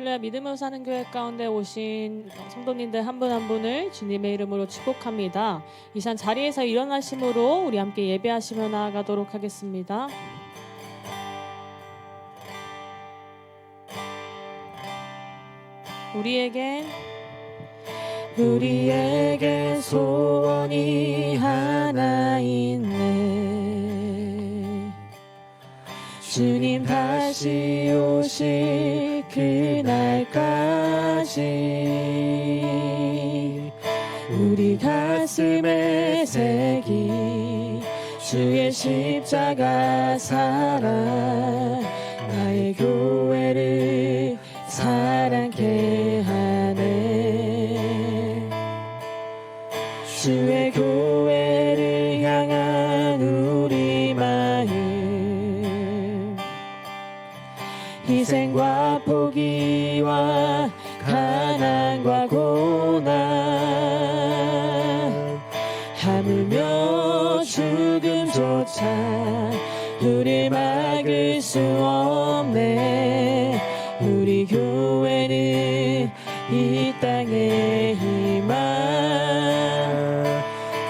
할렐루야. 믿음으로 사는 교회 가운데 오신 성도님들 한 분 한 분을 주님의 이름으로 축복합니다. 이 시간 자리에서 일어나심으로 우리 함께 예배하시며 나아가도록 하겠습니다. 우리에겐 소원이 하나 있네. 주님 다시 오실 그날까지 우리 가슴에 새긴 주의 십자가 사랑, 나의 교회를 사랑케 하네. 주의 교회를 향한 우리 마음, 희생과 포기와 가난과 고난, 하물며 죽음조차 우릴 막을 수 없네. 우리 교회는 이 땅의 희망,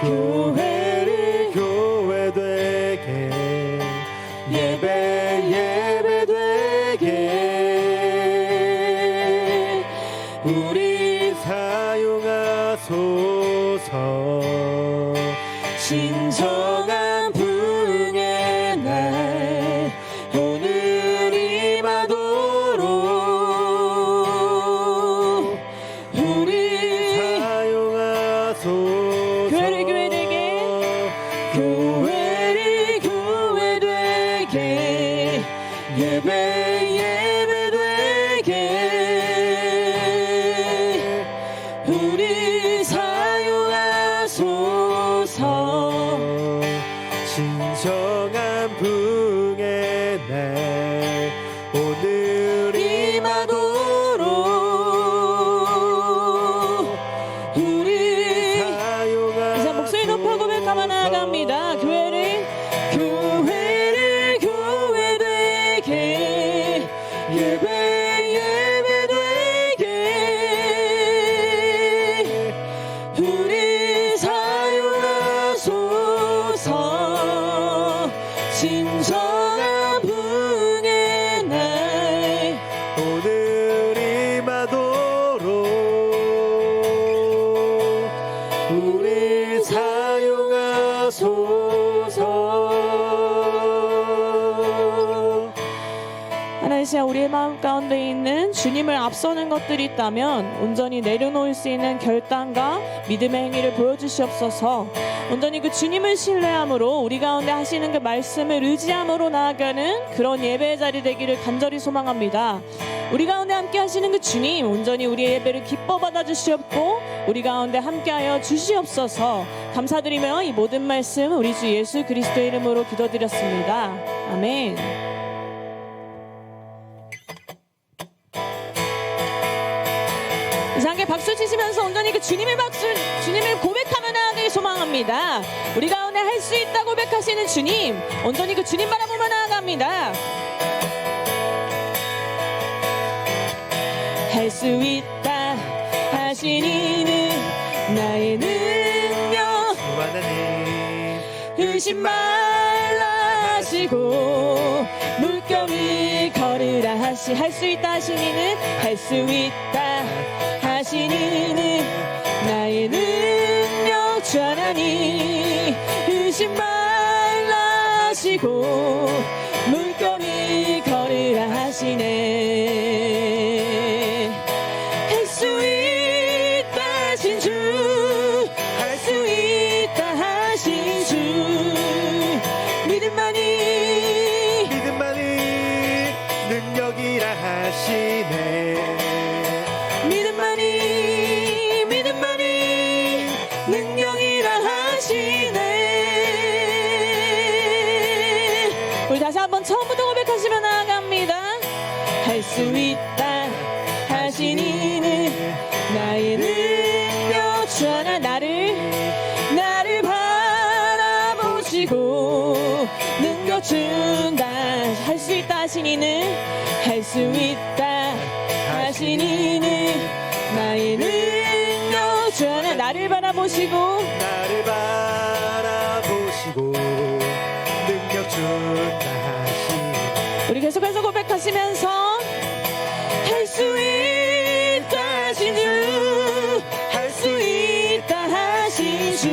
교회를 교회되게, 예배되게 우리 사용하소서. 진정한 부흥의 날 오늘 임하도록 우리 사용하소서. 교회를 교회되게, 교회를 교회되게, 예배되게 우리 사용하소서. 진정한 부흥의 날 오늘 임하도록 우리 사용하소서. 이제 목소리 높여 고백하며 나아갑니다. 교회를 교회되게, 예배되게 우리 사용하소서. 진정한 부흥의 날 오늘 임하도록 우리 사용하소서. 하나님, 시간 우리의 마음 가운데 있는 주님을 앞서는 것들이 있다면 온전히 내려놓을 수 있는 결단과 믿음의 행위를 보여주시옵소서. 온전히 그 주님을 신뢰함으로 우리 가운데 하시는 그 말씀을 의지함으로 나아가는 그런 예배의 자리 되기를 간절히 소망합니다. 우리 가운데 함께 하시는 그 주님, 온전히 우리의 예배를 기뻐 받아주시옵고 우리 가운데 함께하여 주시옵소서. 감사드리며 이 모든 말씀 우리 주 예수 그리스도의 이름으로 기도드렸습니다. 아멘. 이제 함께 박수 치시면서 온전히 그 주님을 고백하며 나아가길 소망합니다. 우리 가운데 할 수 있다 고백하시는 주님, 온전히 그 주님 바라보며 나아갑니다. 할 수 있다 하시니는 나의 능력, 하나님 의심 말라 하시고 물결을 걸으라 하시. 할 수 있다 하시니는, 할 수 있다 하시니는 나의 능력 주 하나님, 의심 말라 하시고 물결을 걸으라 하시네. 할 수 있다 하신 주, 할 수 있다 하신 주, 믿음만이 능력이라 하시네. 믿음만이 능력이라 하시네. 우리 다시 한번 처음부터 고백하시며 나아갑니다. 할 수 있다 하시니는 나의 능력 주 하나, 나를 바라보시고 능력 준다. 할 수 있다 하시니는, 할 수 있다 하시니는 하신 이는 나의 능력. 주 안에 나를 바라보시고 나를 바라보시고 능력 준다 하시네. 우리 계속해서 고백하시면서 할 수 있다 하신 주, 할 수 있다 하신 주,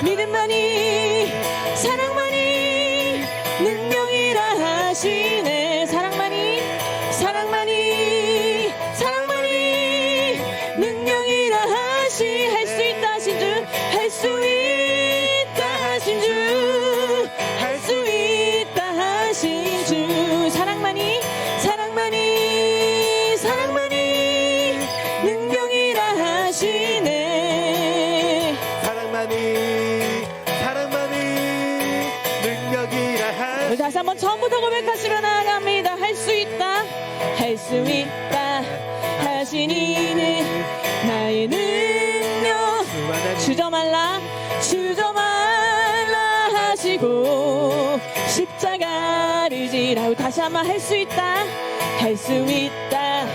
믿음만이 사랑만이 능력이라 하시네. 사랑만이 사랑만이 사랑만이 능력이라 하시. 할 수 있다 하신 주, 할 수 있다 하신 주, 할 수 있다 하신 주, 사랑만이 사랑만이 사랑만이 능력이라 하시네. 사랑만이 사랑만이 능력이라 우리 하시네. 다시 한번 처음부터 고백하시며 나아갑니다. 할 수 있다 할 수 있다 하신 이는 나의 능력. 주저 말라 하시고 십자가를 지라고 다시 한번 할 수 있다 할 수 있다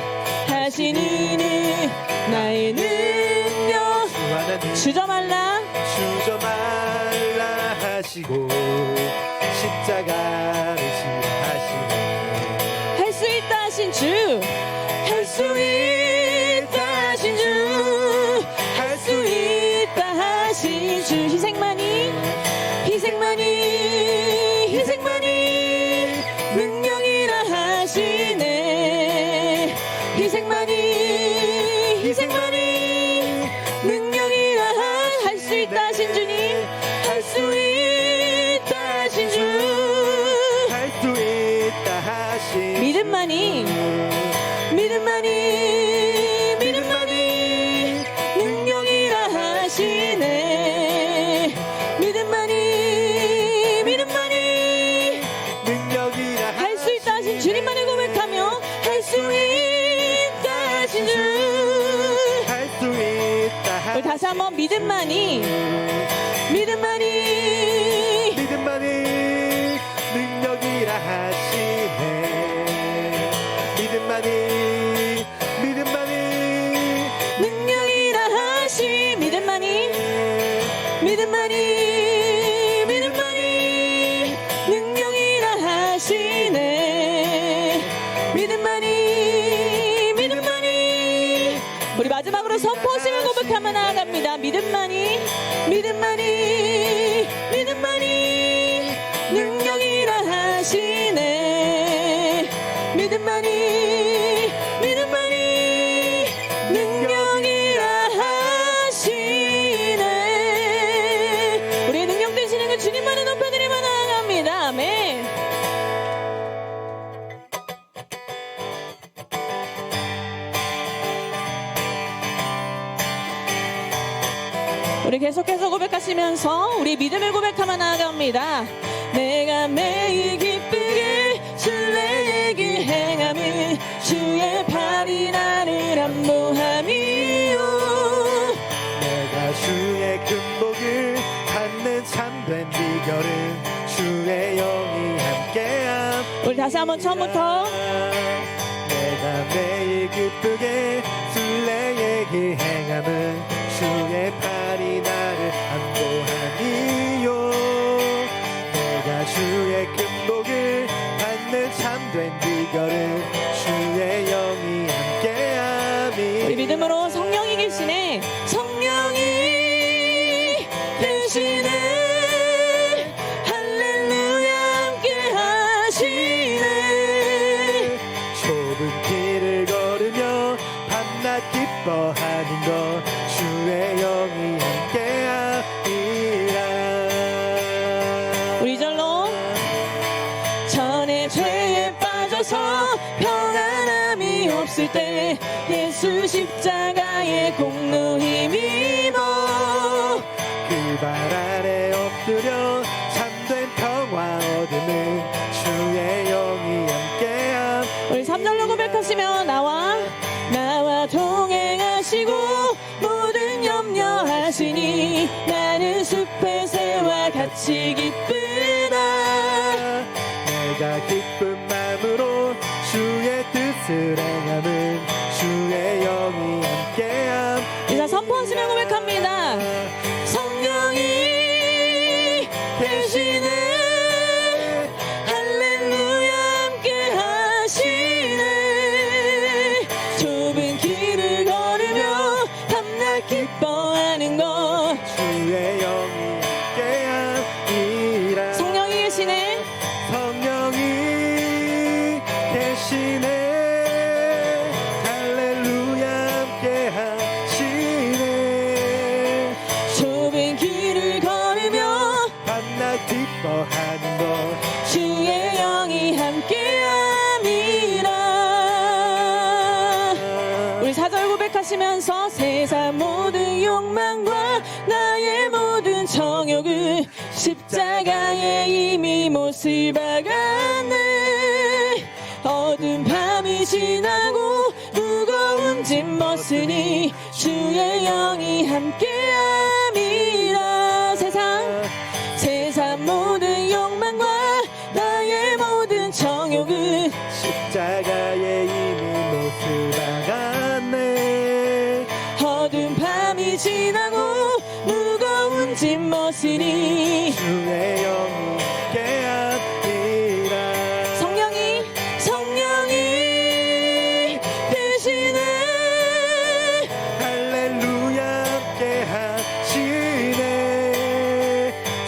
하신 이는 나의 능력. 주저 말라 하시고 십자가를 지라 하시네. 할 수 있다 하신 주, 할 수 있다 하신 주, 할 수 있다 하신 주, 희생만이 능력이라 하시네. 희생만이 능력이라 할 수 있다 하신 주님, 할 수 있다 하신 주, 할 수 있다 하신 믿음만이 능력이라 하시네. 믿음만이 능력이라 할 수 있다 하신 주님만을 고백하며 할 수 있다 하신 주. 할 수 있다 우리 다시 한번 믿음만이 능력이라 하시네. 믿음만이 능력이라 하시. 믿음만이 능력이라 하시네. 믿음만이 우리 마지막으로 선포하시며 고백하며 나아갑니다. 믿음만이 능력이라 하시네. 믿음만이 능력이라 하시네. 우리의 능력 되시는 그 주님만을 높여드리며 나아갑니다. 아멘. 우리 계속해서 고백하시면서 우리 믿음을 고백하며 나아갑니다. 내가 매일 기쁘게 주에게 행함은 주의 팔이 나를 안보함이요. 내가 주의 근복을 받는 참된 비결은 주의 영이 함께함. 우리 다시 한번 처음부터 내가 매일 기쁘게 술래에게 행함은 주의 팔이 나를 안보하니요. 내가 주의 근복을 받는 참된 비결은 주의 영이 함께함이. 우리 믿음으로 성령이 계시네. 성령이 계시네. 할렐루야 함께 하시네. 좁은 길을 걸으며 밤낮 기뻐하는 것 주의 영이 함께함이라. 우리 절로 전에 죄에 빠져서 평안함이 없을 때 예수 십자가의 공로 힘입어 그 발 아래 엎드려 참된 평화 얻음은 주의 영이 함께함. 우리 3절로 고백하시며 나와 동행하시고 모든 염려하시니 나는 숲의 새와 같이 기쁘다. 내가 기쁜 마음으로 주의 뜻을 것을 행함은 주의 영이 함께함. 이사 선포하시며 고백합니다. 성령이 계시네 할렐루야 함께 하시네 좁은 길을 걸으며 밤낮 기뻐하는 것 주의 영이 함께함이라. 성령이 계시네 성령이 계시네 할렐루야 함께하시네. 좁은 길을 걸으며 밤낮 기뻐하는 것 주의 영이 함께함이라. 우리 4절 고백하시면서 세상 모든 욕망과 나의 모든 정욕을 십자가에 이미 못을 박았네. 어두운 밤이 지나고 무거운 짐 벗으니 주의 영이 함께함이라. 세상 모든 욕망과 나의 모든 정욕을 십자가에 이미 못을 박았네. 어두운 밤이 지나고 무거운 짐 벗으니 주의 영이 함께함이라. 성령이 계시네 할렐루야 함께하시네.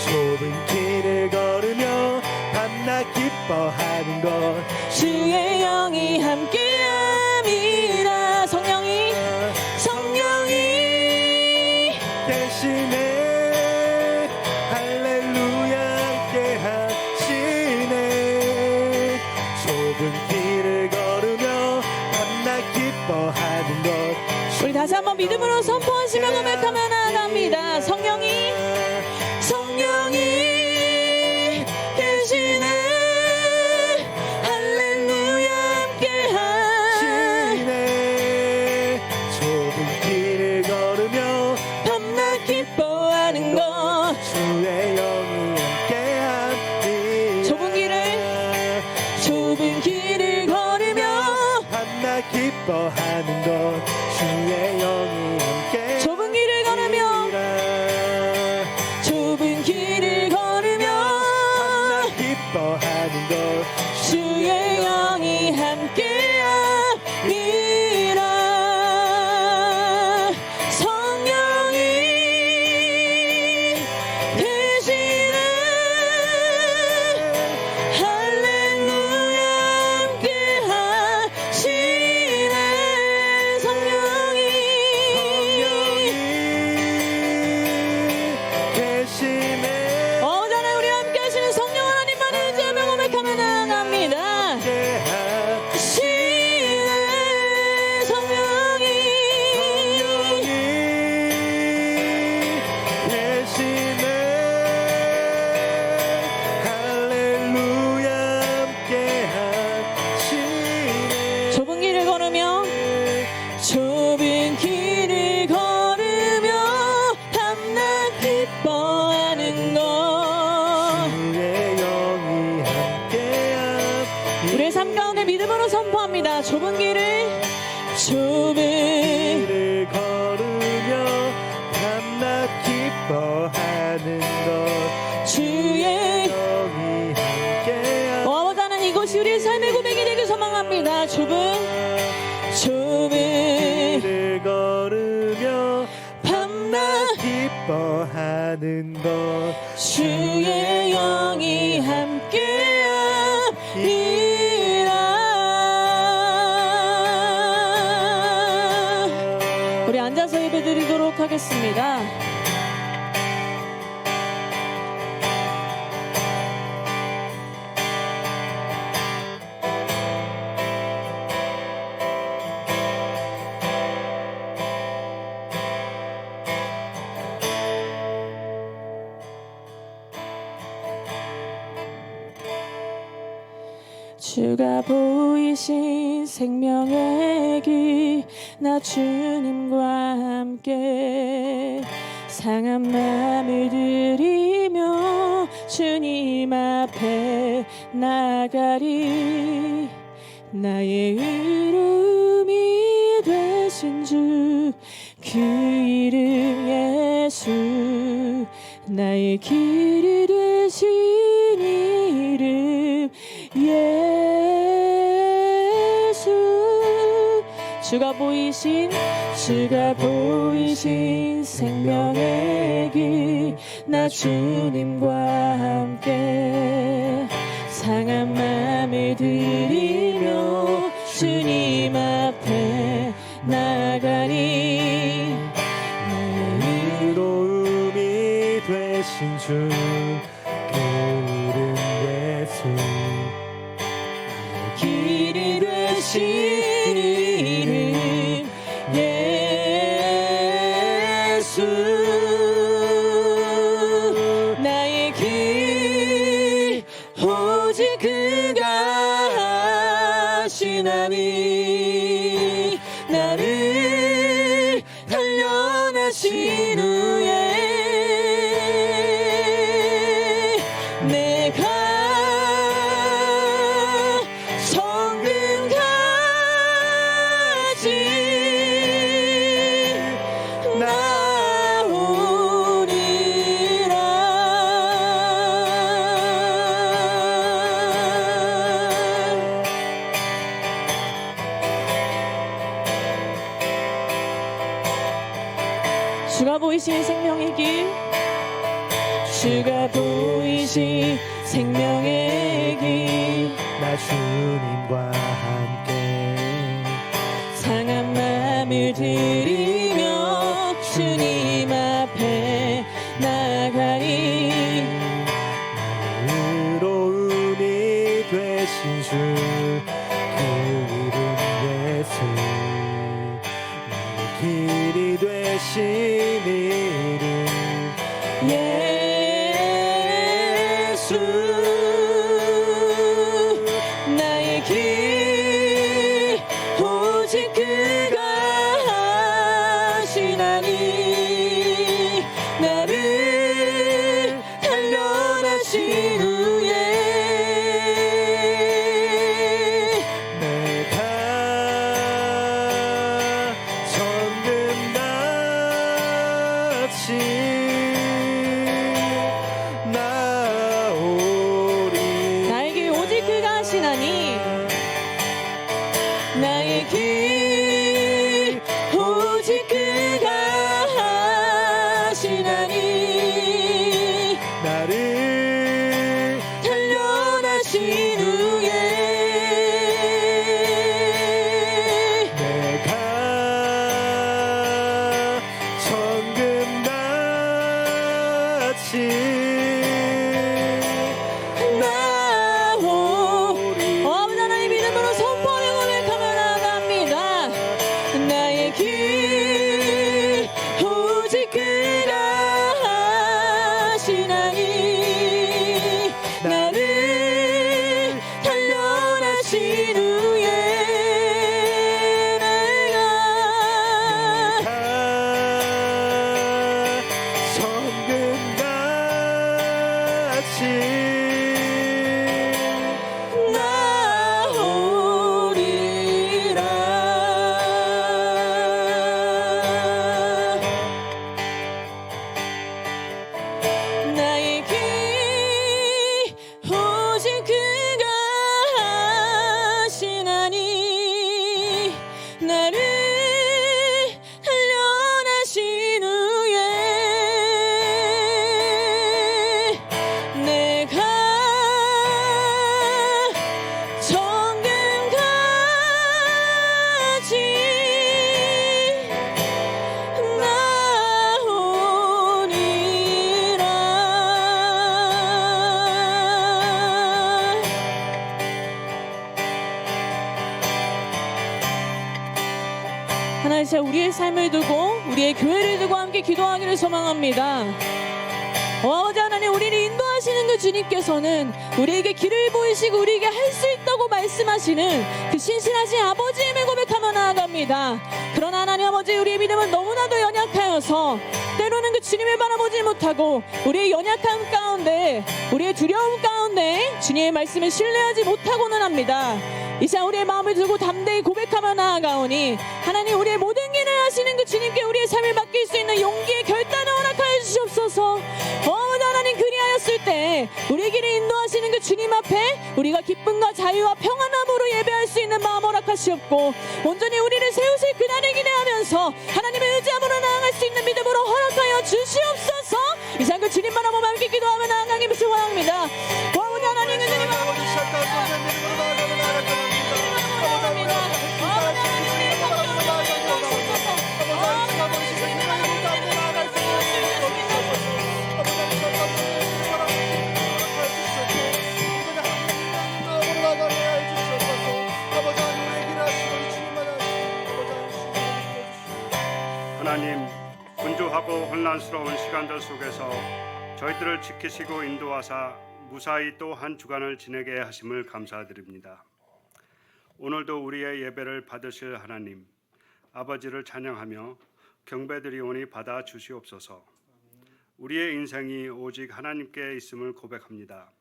좁은 길을 걸으며 밤낮 기뻐하는 것 주의 영이 함께함이라. 성령이 계시네 할렐루야 함께하시네. 좁은 길을 걸으며 밤낮 기뻐하는 것 우리 다시 한번 믿음으로 선포하시며 고백하며 나아갑니다. 성령이 계시네 할렐루야 함께하시네. 좁은 길을 걸으며 밤낮 기뻐하는 것 주의 영이 함께함이. 좁은 길을 걸으며 밤낮 기뻐하는 것 주의 영이 함께. 좁은 길을 걸으며 좁은 길을 걸으며 밤낮 기뻐하는 것 주의 영이 함께함이라. 성령이 계시네 할렐루야 함께하시네. 성령이 계시네 어제는 우리 함께 하시는 성령 하나님만을 의지하며 고백하며 나아갑니다. 시네 성령이 계시네 할렐루야 함께하시네. 좁은 길을 걸으며 밤낮 기뻐하는 것 주의 영이 함께함. 우리의 삶 가운데 믿음으로 선포합니다. 좁은 길을 걸으며 밤낮 기뻐하는 것 주의 영이 함께함. 아버지 하나님 이곳이 우리의 삶의 고백이 되길 소망합니다. 좁은 길을 걸으며 밤낮 기뻐하는 것 주의 영이 함께함이라. 우리 앉아서 예배드리도록 하겠습니다. 주가 보이신 생명의 길 나 주님과 함께 상한 마음을 들이며 주님 앞에 나가리 나의 의로움이 되신 주 그 이름 예수 나의 길이 되신 이름 예수 주가 보이신 생명의 길 나 주님과 함께 상한 마음을 드리며 주님 앞에 나가니 나의 의로움이 되신 주 그 이름 예수 나의 길이 되신 이름 예수 나의 길 오직 그가 하시나니 나를 단련하신 후에 내가 성금같이 주가 보이신 생명의 길 주가 보이신 생명의 길 나 주님과 함께 상한 마음을 드리며 주님 앞에 나가니 나의 의로움이 되신 주 그 이름 예수 나의 길이 되신 이름 예수 나의 길 오직 그가 하시나니 나를 단련하신 후에 내가 성금같이 나오리 나에게 오직 그가 하시나니 나의 길 오직 그가 하시나니 나를 단련하신 후에 내가 성금같이 나오리 아버지 하나님 이름으로 선포하며 고백하며 나아갑니다 나의 길 오직 그가 하시나니 나를 단련하신 후에 내가 성금같이 나오리라 나의 길 오직 그가 하시나니 나를 단련하신 후에 내가 성금같이 하나님 진짜 우리의 삶을 두고 우리의 교회를 두고 함께 기도하기를 소망합니다. 아버지 하나님 우리를 인도하시는 그 주님께서는 우리에게 길을 보이시고 우리에게 할 수 있다고 말씀하시는 그 신실하신 아버지임을 고백하며 나아갑니다. 그러나 하나님 아버지 우리의 믿음은 너무나도 연약하여서 때로는 그 주님을 바라보지 못하고 우리의 연약함 가운데, 우리의 두려움 가운데 주님의 말씀을 신뢰하지 못하고는 합니다. 이 시간 우리의 마음을 두고 담대히 고백하며 나아가오니 하나님, 우리의 모든 일을 하시는 그 주님께 우리의 삶을 맡길 수 있는 용기의 결단을 허락하여 주시옵소서. 하나님, 그리하였을 때 우리의 길을 인도하시는 그 주님 앞에 우리가 기쁨과 자유와 평안함으로 예배할 수 있는 마음 허락하시옵고, 온전히 우리를 세우실 그날을 기대하면서 하나님의 의지함으로 나아갈 수 있는 믿음으로 허락하여 주시옵소서. 이 시간 그 주님 바라보며 함께 기도하며 나아가기 미시 원합니다. 원하오니 하나님, 그 주님 바라보며 하나님, 분주하고 혼란스러운 시간들 속에서 저희들을 지키시고 인도하사 무사히 또 한 주간을 지내게 하심을 감사드립니다. 오늘도 우리의 예배를 받으실 하나님, 아버지를 찬양하며 경배드리오니 받아 주시옵소서. 우리의 인생이 오직 하나님께 있음을 고백합니다.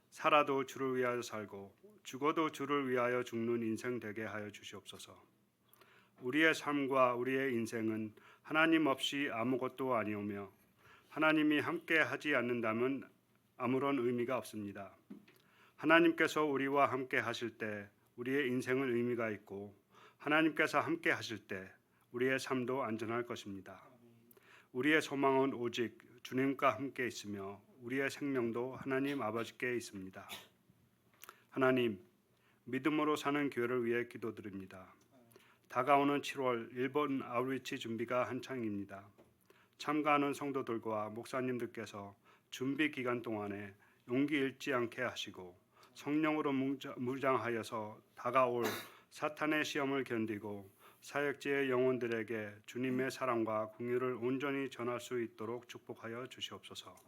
살아도 주를 위하여 살고 죽어도 주를 위하여 죽는 인생 되게 하여 주시옵소서. 우리의 삶과 우리의 인생은 하나님 없이 아무것도 아니오며, 하나님이 함께 하지 않는다면 아무런 의미가 없습니다. 하나님께서 우리와 함께 하실 때 우리의 인생은 의미가 있고, 하나님께서 함께 하실 때 우리의 삶도 안전할 것입니다. 우리의 소망은 오직 주님과 함께 있으며 우리의 생명도 하나님 아버지께 있습니다. 하나님, 믿음으로 사는 교회를 위해 기도드립니다. 다가오는 7월 일본 아우리치 준비가 한창입니다. 참가하는 성도들과 목사님들께서 준비 기간 동안에 용기 잃지 않게 하시고 성령으로 무장하여서 다가올 사탄의 시험을 견디고 사역지의 영혼들에게 주님의 사랑과 긍휼을 온전히 전할 수 있도록 축복하여 주시옵소서.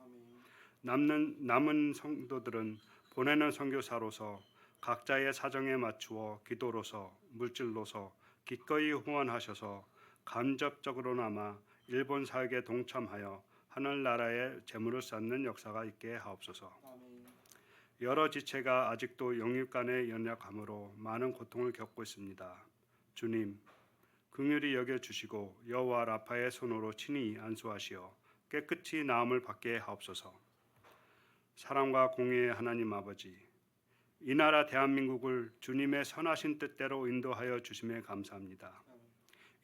남은 성도들은 보내는 선교사로서 각자의 사정에 맞추어 기도로서 물질로서 기꺼이 후원하셔서 간접적으로나마 일본 사역에 동참하여 하늘나라의 재물을 쌓는 역사가 있게 하옵소서. 여러 지체가 아직도 영육간의 연약함으로 많은 고통을 겪고 있습니다. 주님, 긍휼히 여겨주시고 여호와 라파의 손으로 친히 안수하시어 깨끗이 나음을 받게 하옵소서. 사랑과 공의의 하나님 아버지, 이 나라 대한민국을 주님의 선하신 뜻대로 인도하여 주심에 감사합니다.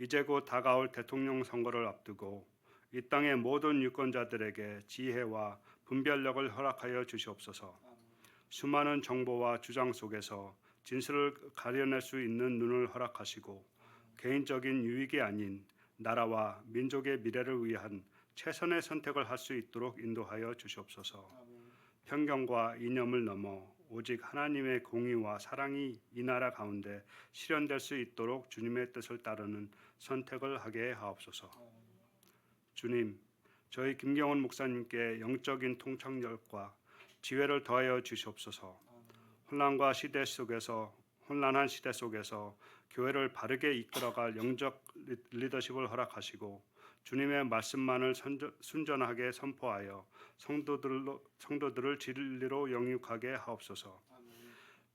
이제 곧 다가올 대통령 선거를 앞두고 이 땅의 모든 유권자들에게 지혜와 분별력을 허락하여 주시옵소서. 수많은 정보와 주장 속에서 진실을 가려낼 수 있는 눈을 허락하시고 개인적인 유익이 아닌 나라와 민족의 미래를 위한 최선의 선택을 할 수 있도록 인도하여 주시옵소서. 편견과 이념을 넘어 오직 하나님의 공의와 사랑이 이 나라 가운데 실현될 수 있도록 주님의 뜻을 따르는 선택을 하게 하옵소서. 주님, 저희 김경원 목사님께 영적인 통찰력과 지혜를 더하여 주시옵소서. 혼란한 시대 속에서 교회를 바르게 이끌어갈 영적 리더십을 허락하시고 주님의 말씀만을 순전하게 선포하여 성도들을 진리로 영육하게 하옵소서.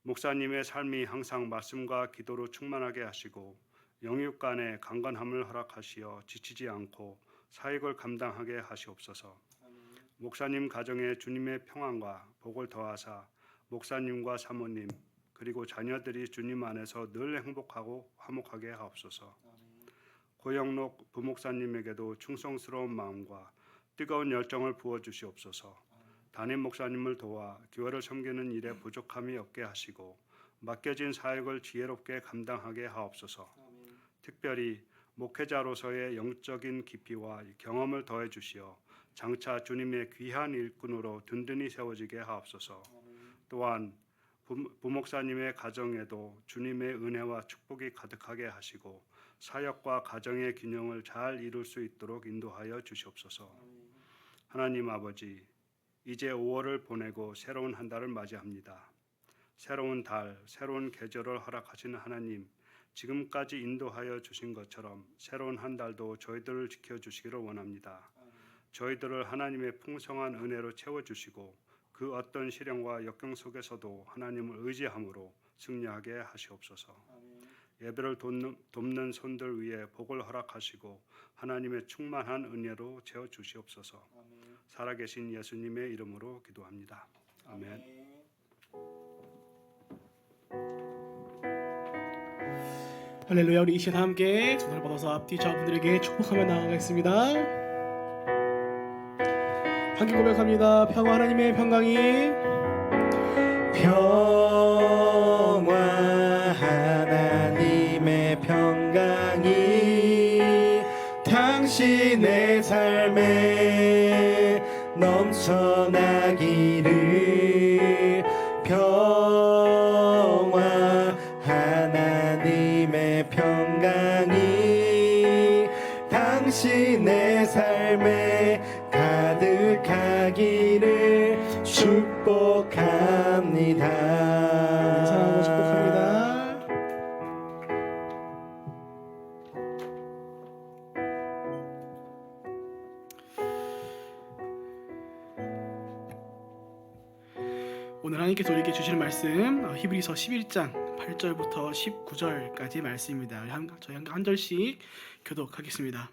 목사님의 삶이 항상 말씀과 기도로 충만하게 하시고 영육 간의 강건함을 허락하시어 지치지 않고 사역을 감당하게 하시옵소서. 목사님 가정에 주님의 평안과 복을 더하사 목사님과 사모님 그리고 자녀들이 주님 안에서 늘 행복하고 화목하게 하옵소서. 고영록 부목사님에게도 충성스러운 마음과 뜨거운 열정을 부어주시옵소서. 담임 목사님을 도와 교회를 섬기는 일에 부족함이 없게 하시고 맡겨진 사역을 지혜롭게 감당하게 하옵소서. 특별히 목회자로서의 영적인 깊이와 경험을 더해 주시어 장차 주님의 귀한 일꾼으로 든든히 세워지게 하옵소서. 또한 부목사님의 가정에도 주님의 은혜와 축복이 가득하게 하시고 사역과 가정의 균형을 잘 이룰 수 있도록 인도하여 주시옵소서. 하나님 아버지, 이제 5월을 보내고 새로운 한 달을 맞이합니다. 새로운 달, 새로운 계절을 허락하신 하나님, 지금까지 인도하여 주신 것처럼 새로운 한 달도 저희들을 지켜주시기를 원합니다. 저희들을 하나님의 풍성한 은혜로 채워주시고 그 어떤 시련과 역경 속에서도 하나님을 의지함으로 승리하게 하시옵소서. 예배를 돕는 손들 위에 복을 허락하시고 하나님의 충만한 은혜로 채워주시옵소서. 살아계신 예수님의 이름으로 기도합니다. 아멘. 할렐루야. 우리 이 시간 함께 두 손을 뻗어서 앞뒤 좌우분들에게 축복하며 나아가겠습니다. 함께 고백합니다. 평화 하나님의 평강이 평화 하나님의 평강이 당신의 삶에 넘쳐나기를. 평화 하나님의 평강이 당신의 삶에 가득하기를 축복합니다. 사랑하고 축복합니다. 오늘 하나님께서 우리에게 주시는 말씀 히브리서 11장 8절부터 19절까지 말씀입니다. 저희 한 절씩 교독하겠습니다.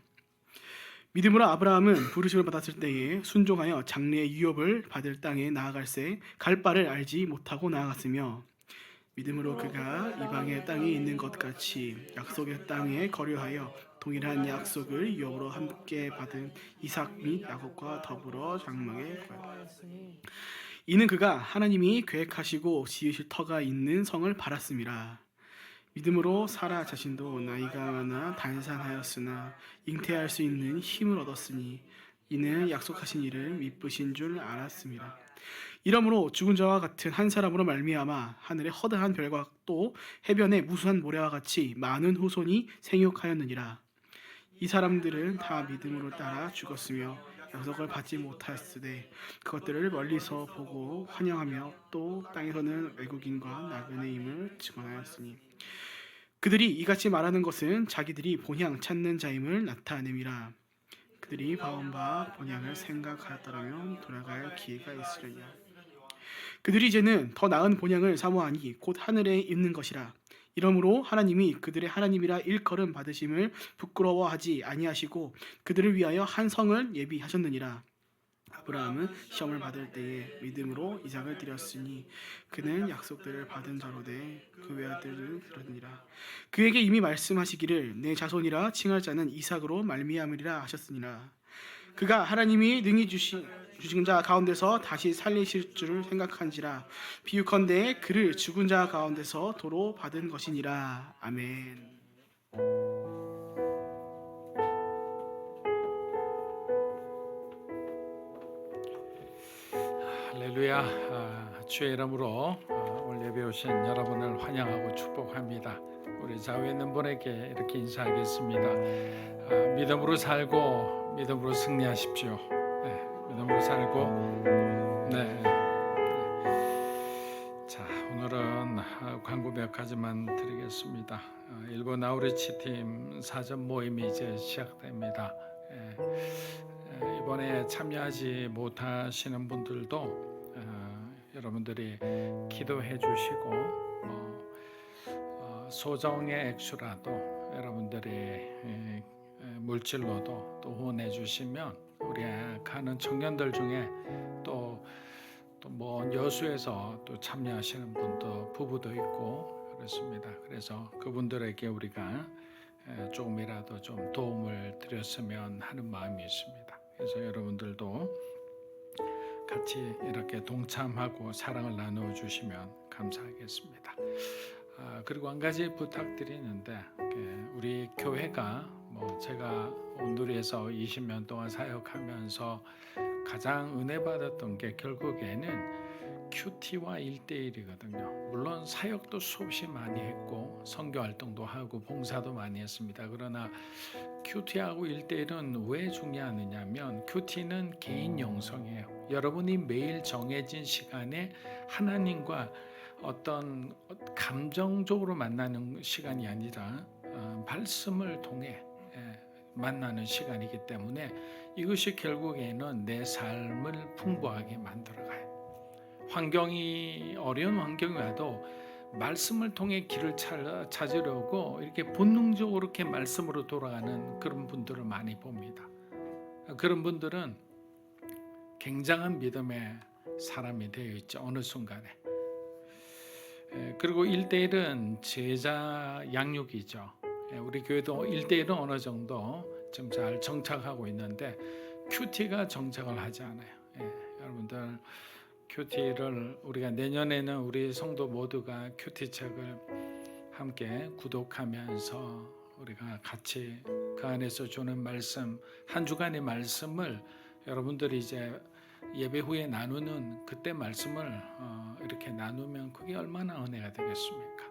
믿음으로 아브라함은 부르심을 받았을 때에 순종하여 장래의 유업을 받을 땅에 나아갈새 갈 바를 알지 못하고 나아갔으며 믿음으로 그가 이방의 땅에 있는 것 같이 약속의 땅에 거류하여 동일한 약속을 유업으로 함께 받은 이삭 및 야곱과 더불어 장막에 거하였으니 이는 그가 하나님이 계획하시고 지으실 터가 있는 성을 바랐음이라. 믿음으로 사라 자신도 나이가 많아 단산하였으나 잉태할 수 있는 힘을 얻었으니 이는 약속하신 일을 미쁘신 줄 알았음이라. 이러므로 죽은 자와 같은 한 사람으로 말미암아 하늘의 허다한 별과 또 해변의 무수한 모래와 같이 많은 후손이 생육하였느니라. 이 사람들은 다 믿음으로 따라 죽었으며 약속을 받지 못하였으되 그것들을 멀리서 보고 환영하며 또 땅에서는 외국인과 나그네 임을 증언하였으니 그들이 이같이 말하는 것은 자기들이 본향 찾는 자임을 나타냄이라. 그들이 봐온 바 본향을 생각하였더라면 돌아갈 기회가 있으려냐. 그들이 이제는 더 나은 본향을 사모하니 곧 하늘에 있는 것이라. 이러므로 하나님이 그들의 하나님이라 일컬음 받으심을 부끄러워하지 아니하시고 그들을 위하여 한 성을 예비하셨느니라. 아브라함은 시험을 받을 때에 믿음으로 이삭을 드렸으니 그는 약속들을 받은 자로되 그 외아들을 드렸느니라. 그에게 이미 말씀하시기를 내 자손이라 칭할 자는 이삭으로 말미암으리라 하셨으니라. 그가 하나님이 능히 주신 자 가운데서 다시 살리실 줄을 생각한지라. 비유컨대 그를 죽은 자 가운데서 도로 받은 것이니라. 아멘. 할렐루야. 주의 이름으로 오늘 예배 오신 여러분을 환영하고 축복합니다. 우리 좌우에 있는 분에게 이렇게 인사하겠습니다. 믿음으로 살고 믿음으로 승리하십시오. 믿음으로 살고 자, 오늘은 광고 몇 가지만 드리겠습니다. 일본 아우리치 팀 사전 모임이 이제 시작됩니다. 이번에 참여하지 못하시는 분들도 여러분들이 기도해 주시고 소정의 액수라도 여러분들이 물질로도 또 후원해 주시면 우리 가는 청년들 중에 또 먼 여수에서 또 참여하시는 분도 부부도 있고 그렇습니다. 그래서 그분들에게 우리가 조금이라도 좀 도움을 드렸으면 하는 마음이 있습니다. 그래서 여러분들도 같이 이렇게 동참하고 사랑을 나누어 주시면 감사하겠습니다. 그리고 한 가지 부탁드리는데 우리 교회가 제가 온두리에서 20년 동안 사역하면서 가장 은혜 받았던 게 결국에는 큐티와 1:1이거든요. 물론 사역도 수없이 많이 했고 선교 활동도 하고 봉사도 많이 했습니다. 그러나 큐티하고 1:1은 왜 중요하느냐면 큐티는 개인 영성이에요. 여러분이 매일 정해진 시간에 하나님과 어떤 감정적으로 만나는 시간이 아니라 말씀을 통해 만나는 시간이기 때문에 이것이 결국에는 내 삶을 풍부하게 만들어가요. 환경이 어려운 환경이 와도 말씀을 통해 길을 찾으려고 이렇게 본능적으로 이렇게 말씀으로 돌아가는 그런 분들을 많이 봅니다. 그런 분들은 굉장한 믿음의 사람이 되어 있죠. 어느 순간에. 그리고 1대1은 제자 양육이죠. 우리 교회도 1대1은 어느 정도 좀 잘 정착하고 있는데 큐티가 정착을 하지 않아요. 여러분들 큐티를 우리가 내년에는 우리 성도 모두가 큐티 책을 함께 구독하면서 우리가 같이 그 안에서 주는 말씀, 한 주간의 말씀을 여러분들이 이제 예배 후에 나누는 그때 말씀을 이렇게 나누면 그게 얼마나 은혜가 되겠습니까?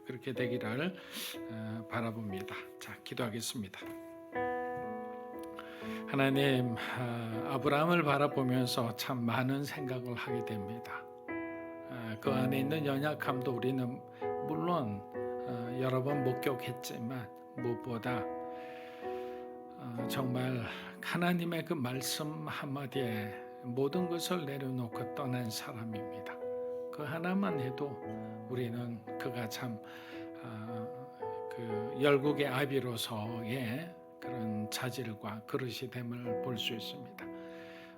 그렇게 되기를 바라봅니다. 자, 기도하겠습니다. 하나님, 아브라함을 바라보면서 참 많은 생각을 하게 됩니다. 그 안에 있는 연약함도 우리는 물론 여러 번 목격했지만 무엇보다 정말 하나님의 그 말씀 한마디에 모든 것을 내려놓고 떠난 사람입니다. 그 하나만 해도 우리는 그가 참 그 열국의 아비로서의 그런 자질과 그릇이 됨을 볼 수 있습니다.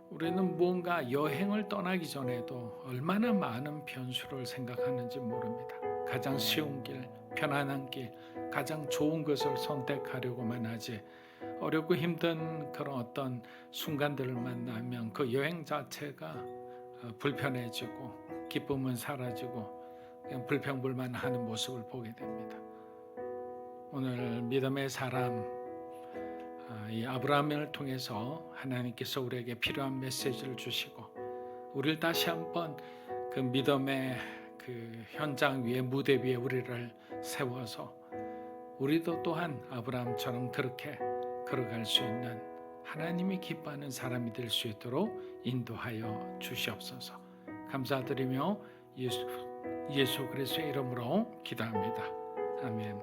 우리는 무언가 여행을 떠나기 전에도 얼마나 많은 변수를 생각하는지 모릅니다. 가장 쉬운 길, 편안한 길, 가장 좋은 것을 선택하려고만 하지 어렵고 힘든 그런 어떤 순간들을 만나면 그 여행 자체가 불편해지고 기쁨은 사라지고 그냥 불평불만하는 모습을 보게 됩니다. 오늘 믿음의 사람 이 아브라함을 통해서 하나님께서 우리에게 필요한 메시지를 주시고 우리를 다시 한번 그 믿음의 그 현장 위에 무대 위에 우리를 세워서 우리도 또한 아브라함처럼 그렇게 걸어갈 수 있는 하나님이 기뻐하는 사람이 될 수 있도록 인도하여 주시옵소서. 감사드리며 예수 그리스도의 이름으로 기도합니다. 아멘.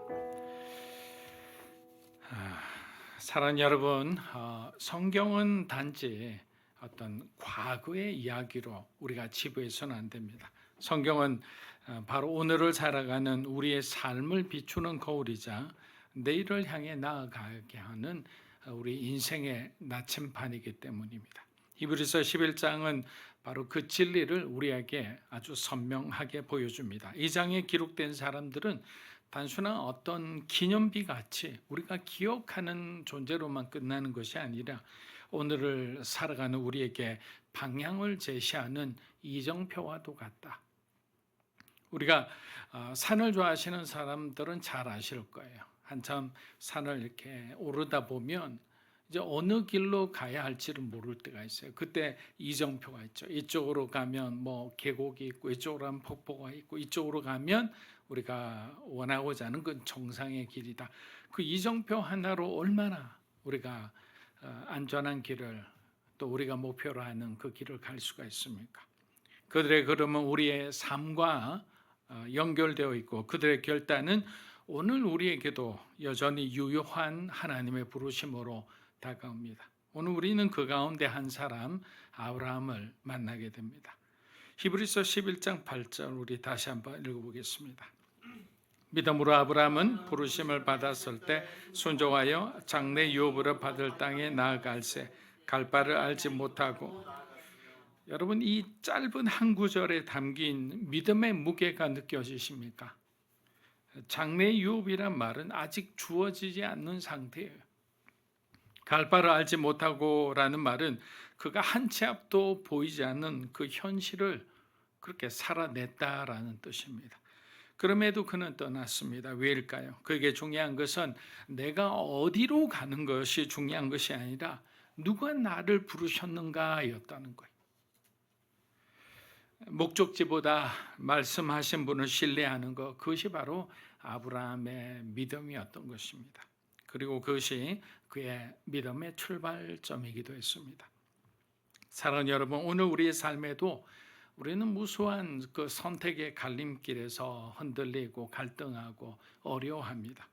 사랑하는 여러분, 성경은 단지 어떤 과거의 이야기로 우리가 지부해서는 안 됩니다. 성경은 바로 오늘을 살아가는 우리의 삶을 비추는 거울이자 내일을 향해 나아가게 하는 우리 인생의 나침반이기 때문입니다. 히브리서 11장은 바로 그 진리를 우리에게 아주 선명하게 보여줍니다. 이 장에 기록된 사람들은 단순한 어떤 기념비 같이 우리가 기억하는 존재로만 끝나는 것이 아니라 오늘을 살아가는 우리에게 방향을 제시하는 이정표와도 같다. 우리가 산을 좋아하시는 사람들은 잘 아실 거예요. 한참 산을 이렇게 오르다 보면 이제 어느 길로 가야 할지를 모를 때가 있어요. 그때 이정표가 있죠. 이쪽으로 가면 뭐 계곡이 있고 이쪽으로 가면 폭포가 있고 이쪽으로 가면 우리가 원하고자 하는 그 정상의 길이다. 그 이정표 하나로 얼마나 우리가 안전한 길을 또 우리가 목표로 하는 그 길을 갈 수가 있습니까? 그들의 걸음은 우리의 삶과 연결되어 있고 그들의 결단은 오늘 우리에게도 여전히 유효한 하나님의 부르심으로 다가옵니다. 오늘 우리는 그 가운데 한 사람 아브라함을 만나게 됩니다. 히브리서 11장 8절 우리 다시 한번 읽어보겠습니다. 믿음으로 아브라함은 부르심을 받았을 때 순종하여 장래 유업으로 받을 땅에 나아갈새 갈 바를 알지 못하고. 여러분, 이 짧은 한 구절에 담긴 믿음의 무게가 느껴지십니까? 장래 유업이란 말은 아직 주어지지 않는 상태예요. 갈 바를 알지 못하고라는 말은 그가 한 치 앞도 보이지 않는 그 현실을 그렇게 살아냈다라는 뜻입니다. 그럼에도 그는 떠났습니다. 왜일까요? 그에게 중요한 것은 내가 어디로 가는 것이 중요한 것이 아니라 누가 나를 부르셨는가였다는 거예요. 목적지보다 말씀하신 분을 신뢰하는 것, 그것이 바로 아브라함의 믿음이었던 것입니다. 그리고 그것이 그의 믿음의 출발점이기도 했습니다. 사랑하는 여러분, 오늘 우리의 삶에도 우리는 무수한 그 선택의 갈림길에서 흔들리고 갈등하고 어려워합니다.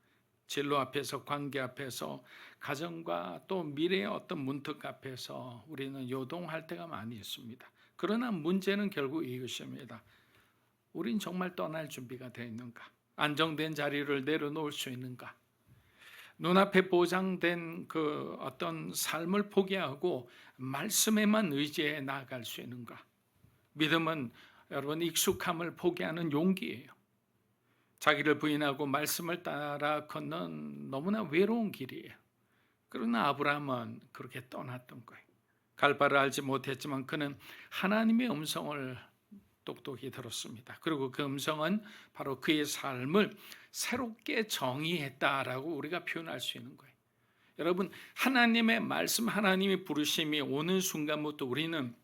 진로 앞에서, 관계 앞에서, 가정과 또 미래의 어떤 문턱 앞에서 우리는 요동할 때가 많이 있습니다. 그러나 문제는 결국 이것입니다. 우린 정말 떠날 준비가 되어 있는가? 안정된 자리를 내려놓을 수 있는가? 눈앞에 보장된 그 어떤 삶을 포기하고 말씀에만 의지해 나아갈 수 있는가? 믿음은 여러분 익숙함을 포기하는 용기예요. 자기를 부인하고 말씀을 따라 걷는 너무나 외로운 길이에요. 그러나 아브라함은 그렇게 떠났던 거예요. 갈 바를 알지 못했지만 그는 하나님의 음성을 똑똑히 들었습니다. 그리고 그 음성은 바로 그의 삶을 새롭게 정의했다라고 우리가 표현할 수 있는 거예요. 여러분, 하나님의 말씀, 하나님의 부르심이 오는 순간부터 우리는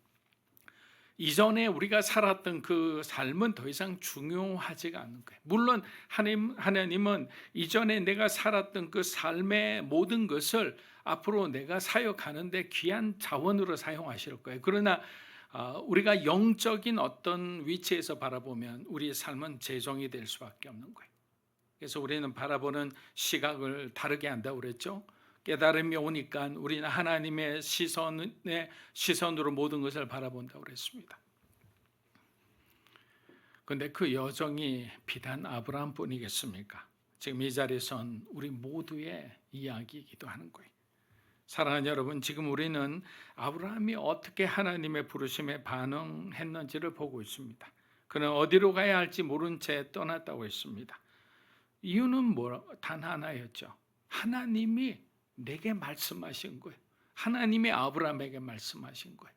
이전에 우리가 살았던 그 삶은 더 이상 중요하지가 않는 거예요. 물론 하나님은 이전에 내가 살았던 그 삶의 모든 것을 앞으로 내가 사역하는데 귀한 자원으로 사용하실 거예요. 그러나 우리가 영적인 어떤 위치에서 바라보면 우리의 삶은 재정이 될 수밖에 없는 거예요. 그래서 우리는 바라보는 시각을 다르게 한다고 그랬죠. 깨달음이 오니까 우리는 하나님의 시선으로 모든 것을 바라본다고 그랬습니다. 그런데 그 여정이 비단 아브라함뿐이겠습니까? 지금 이 자리에선 우리 모두의 이야기이기도 하는 거예요. 사랑하는 여러분, 지금 우리는 아브라함이 어떻게 하나님의 부르심에 반응했는지를 보고 있습니다. 그는 어디로 가야 할지 모른 채 떠났다고 했습니다. 이유는 단 하나였죠. 하나님이 내게 말씀하신 거예요. 하나님이 아브라함에게 말씀하신 거예요.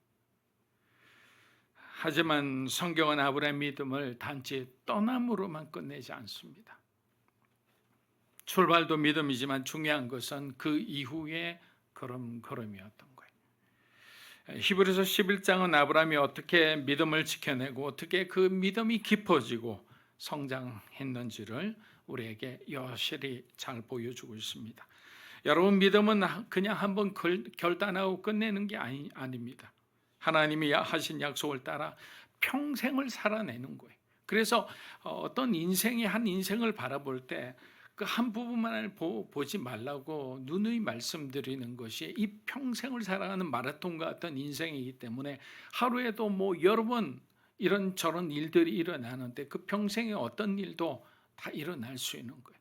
하지만 성경은 아브라함의 믿음을 단지 떠남으로만 끝내지 않습니다. 출발도 믿음이지만 중요한 것은 그 이후의 걸음이었던 거예요. 히브리서 11장은 아브라함이 어떻게 믿음을 지켜내고 어떻게 그 믿음이 깊어지고 성장했는지를 우리에게 여실히 잘 보여주고 있습니다. 여러분, 믿음은 그냥 한번 결단하고 끝내는 게 아닙니다. 하나님이 하신 약속을 따라 평생을 살아내는 거예요. 그래서 어떤 한 인생을 바라볼 때 그 한 부분만을 보지 말라고 누누이 말씀드리는 것이 이 평생을 살아가는 마라톤과 같은 인생이기 때문에 하루에도 여러 번 이런저런 일들이 일어나는데 그 평생에 어떤 일도 다 일어날 수 있는 거예요.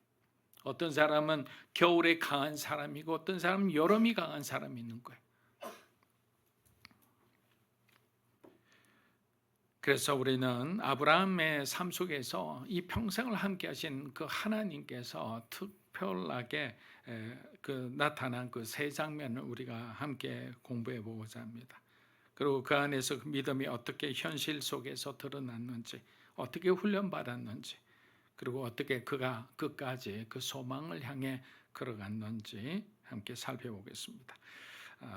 어떤 사람은 겨울에 강한 사람이고 어떤 사람은 여름이 강한 사람이 있는 거예요. 그래서 우리는 아브라함의 삶 속에서 이 평생을 함께 하신 그 하나님께서 특별하게 나타난 그 세 장면을 우리가 함께 공부해 보고자 합니다. 그리고 그 안에서 그 믿음이 어떻게 현실 속에서 드러났는지, 어떻게 훈련받았는지, 그리고 어떻게 그가 끝까지 그 소망을 향해 걸어갔는지 함께 살펴보겠습니다.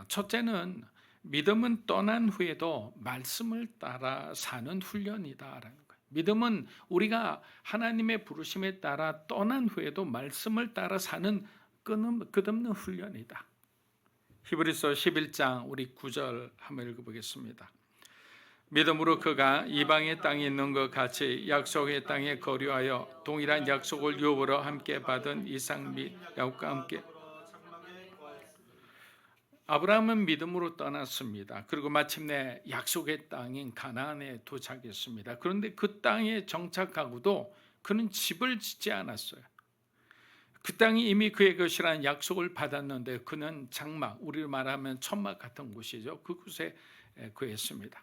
첫째는 믿음은 떠난 후에도 말씀을 따라 사는 훈련이다라는 거예요. 믿음은 우리가 하나님의 부르심에 따라 떠난 후에도 말씀을 따라 사는 끝없는 훈련이다. 히브리서 11장 우리 9절 한번 읽어보겠습니다. 믿음으로 그가 이방의 땅에 있는 것 같이 약속의 땅에 거류하여 동일한 약속을 유업으로 함께 받은 이삭 및 야곱과 함께. 아브라함은 믿음으로 떠났습니다. 그리고 마침내 약속의 땅인 가나안에 도착했습니다. 그런데 그 땅에 정착하고도 그는 집을 짓지 않았어요. 그 땅이 이미 그의 것이라는 약속을 받았는데 그는 장막, 우리로 말하면 천막 같은 곳이죠. 그곳에 거했습니다.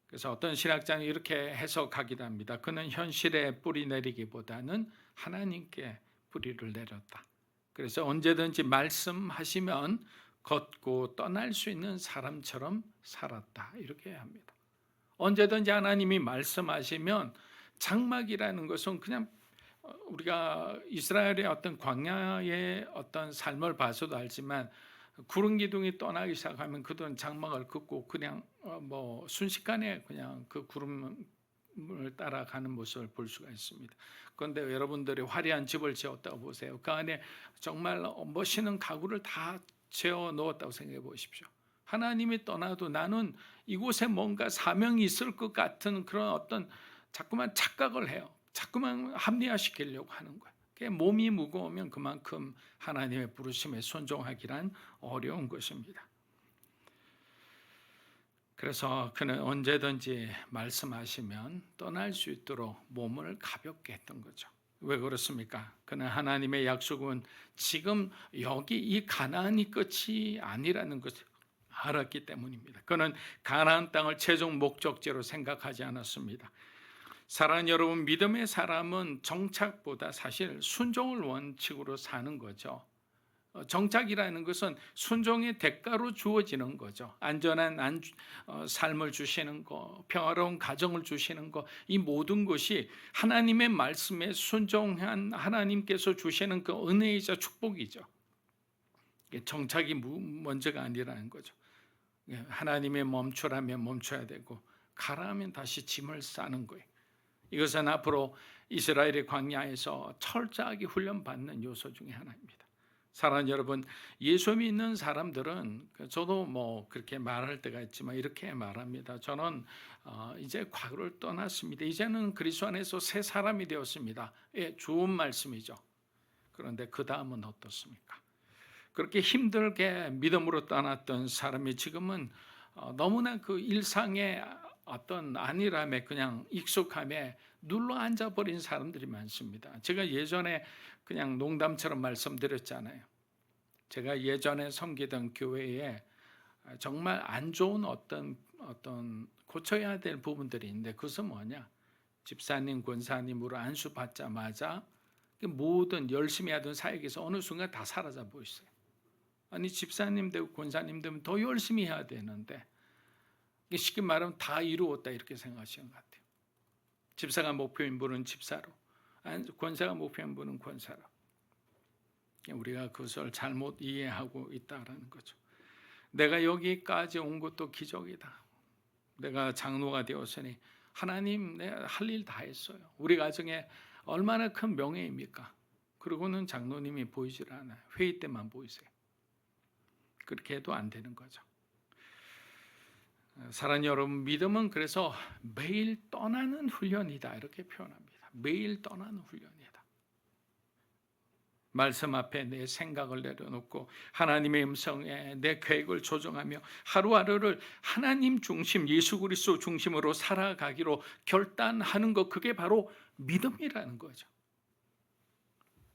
그래서 어떤 신학자는 이렇게 해석하기도 합니다. 그는 현실에 뿌리 내리기보다는 하나님께 뿌리를 내렸다. 그래서 언제든지 말씀하시면 걷고 떠날 수 있는 사람처럼 살았다. 이렇게 합니다. 언제든지 하나님이 말씀하시면 장막이라는 것은 그냥 우리가 이스라엘의 어떤 광야의 어떤 삶을 봐서도 알지만 구름 기둥이 떠나기 시작하면 그들은 장막을 긋고 그냥 순식간에 그냥 그 구름을 따라가는 모습을 볼 수가 있습니다. 그런데 여러분들이 화려한 집을 지었다고 보세요. 그 안에 정말 멋있는 가구를 다 지어 넣었다고 생각해 보십시오. 하나님이 떠나도 나는 이곳에 뭔가 사명이 있을 것 같은 그런 어떤 자꾸만 착각을 해요. 자꾸만 합리화시키려고 하는 거예요. 몸이 무거우면 그만큼 하나님의 부르심에 순종하기란 어려운 것입니다. 그래서 그는 언제든지 말씀하시면 떠날 수 있도록 몸을 가볍게 했던 거죠. 왜 그렇습니까? 그는 하나님의 약속은 지금 여기 이 가나안이 끝이 아니라는 것을 알았기 때문입니다. 그는 가나안 땅을 최종 목적지로 생각하지 않았습니다. 사랑하는 여러분, 믿음의 사람은 정착보다 사실 순종을 원칙으로 사는 거죠. 정착이라는 것은 순종의 대가로 주어지는 거죠. 안전한 삶을 주시는 거, 평화로운 가정을 주시는 거, 이 모든 것이 하나님의 말씀에 순종한 하나님께서 주시는 그 은혜이자 축복이죠. 정착이 먼저가 아니라는 거죠. 하나님의 멈추라면 멈춰야 되고 가라하면 다시 짐을 싸는 거예요. 이것은 앞으로 이스라엘의 광야에서 철저하게 훈련받는 요소 중에 하나입니다. 사랑하는 여러분, 예수 믿는 사람들은 저도 뭐 그렇게 말할 때가 있지만 이렇게 말합니다. 저는 이제 과거를 떠났습니다. 이제는 그리스도 안에서 새 사람이 되었습니다. 예, 좋은 말씀이죠. 그런데 그 다음은 어떻습니까? 그렇게 힘들게 믿음으로 떠났던 사람이 지금은 너무나 그 일상의 어떤 안일함에 그냥 익숙함에 눌러 앉아버린 사람들이 많습니다. 제가 예전에 그냥 농담처럼 말씀드렸잖아요. 제가 예전에 섬기던 교회에 정말 안 좋은 어떤 고쳐야 될 부분들이 있는데 그것은 뭐냐? 집사님, 권사님으로 안수받자마자 모든 열심히 하던 사역에서 어느 순간 다 사라져 보였어요. 아니 집사님 되고 권사님 되면 더 열심히 해야 되는데 쉽게 말하면 다 이루었다 이렇게 생각하시는 것 같아요. 집사가 목표인 분은 집사로, 권사가 목표인 분은 권사로. 우리가 그것을 잘못 이해하고 있다라는 거죠. 내가 여기까지 온 것도 기적이다. 내가 장로가 되었으니 하나님 내가 할 일 다 했어요. 우리 가정에 얼마나 큰 명예입니까? 그러고는 장로님이 보이질 않아요. 회의 때만 보이세요. 그렇게 해도 안 되는 거죠. 사랑하는 여러분, 믿음은 그래서 매일 떠나는 훈련이다 이렇게 표현합니다. 매일 떠나는 훈련이다. 말씀 앞에 내 생각을 내려놓고 하나님의 음성에 내 계획을 조정하며 하루하루를 하나님 중심, 예수 그리스도 중심으로 살아가기로 결단하는 것, 그게 바로 믿음이라는 거죠.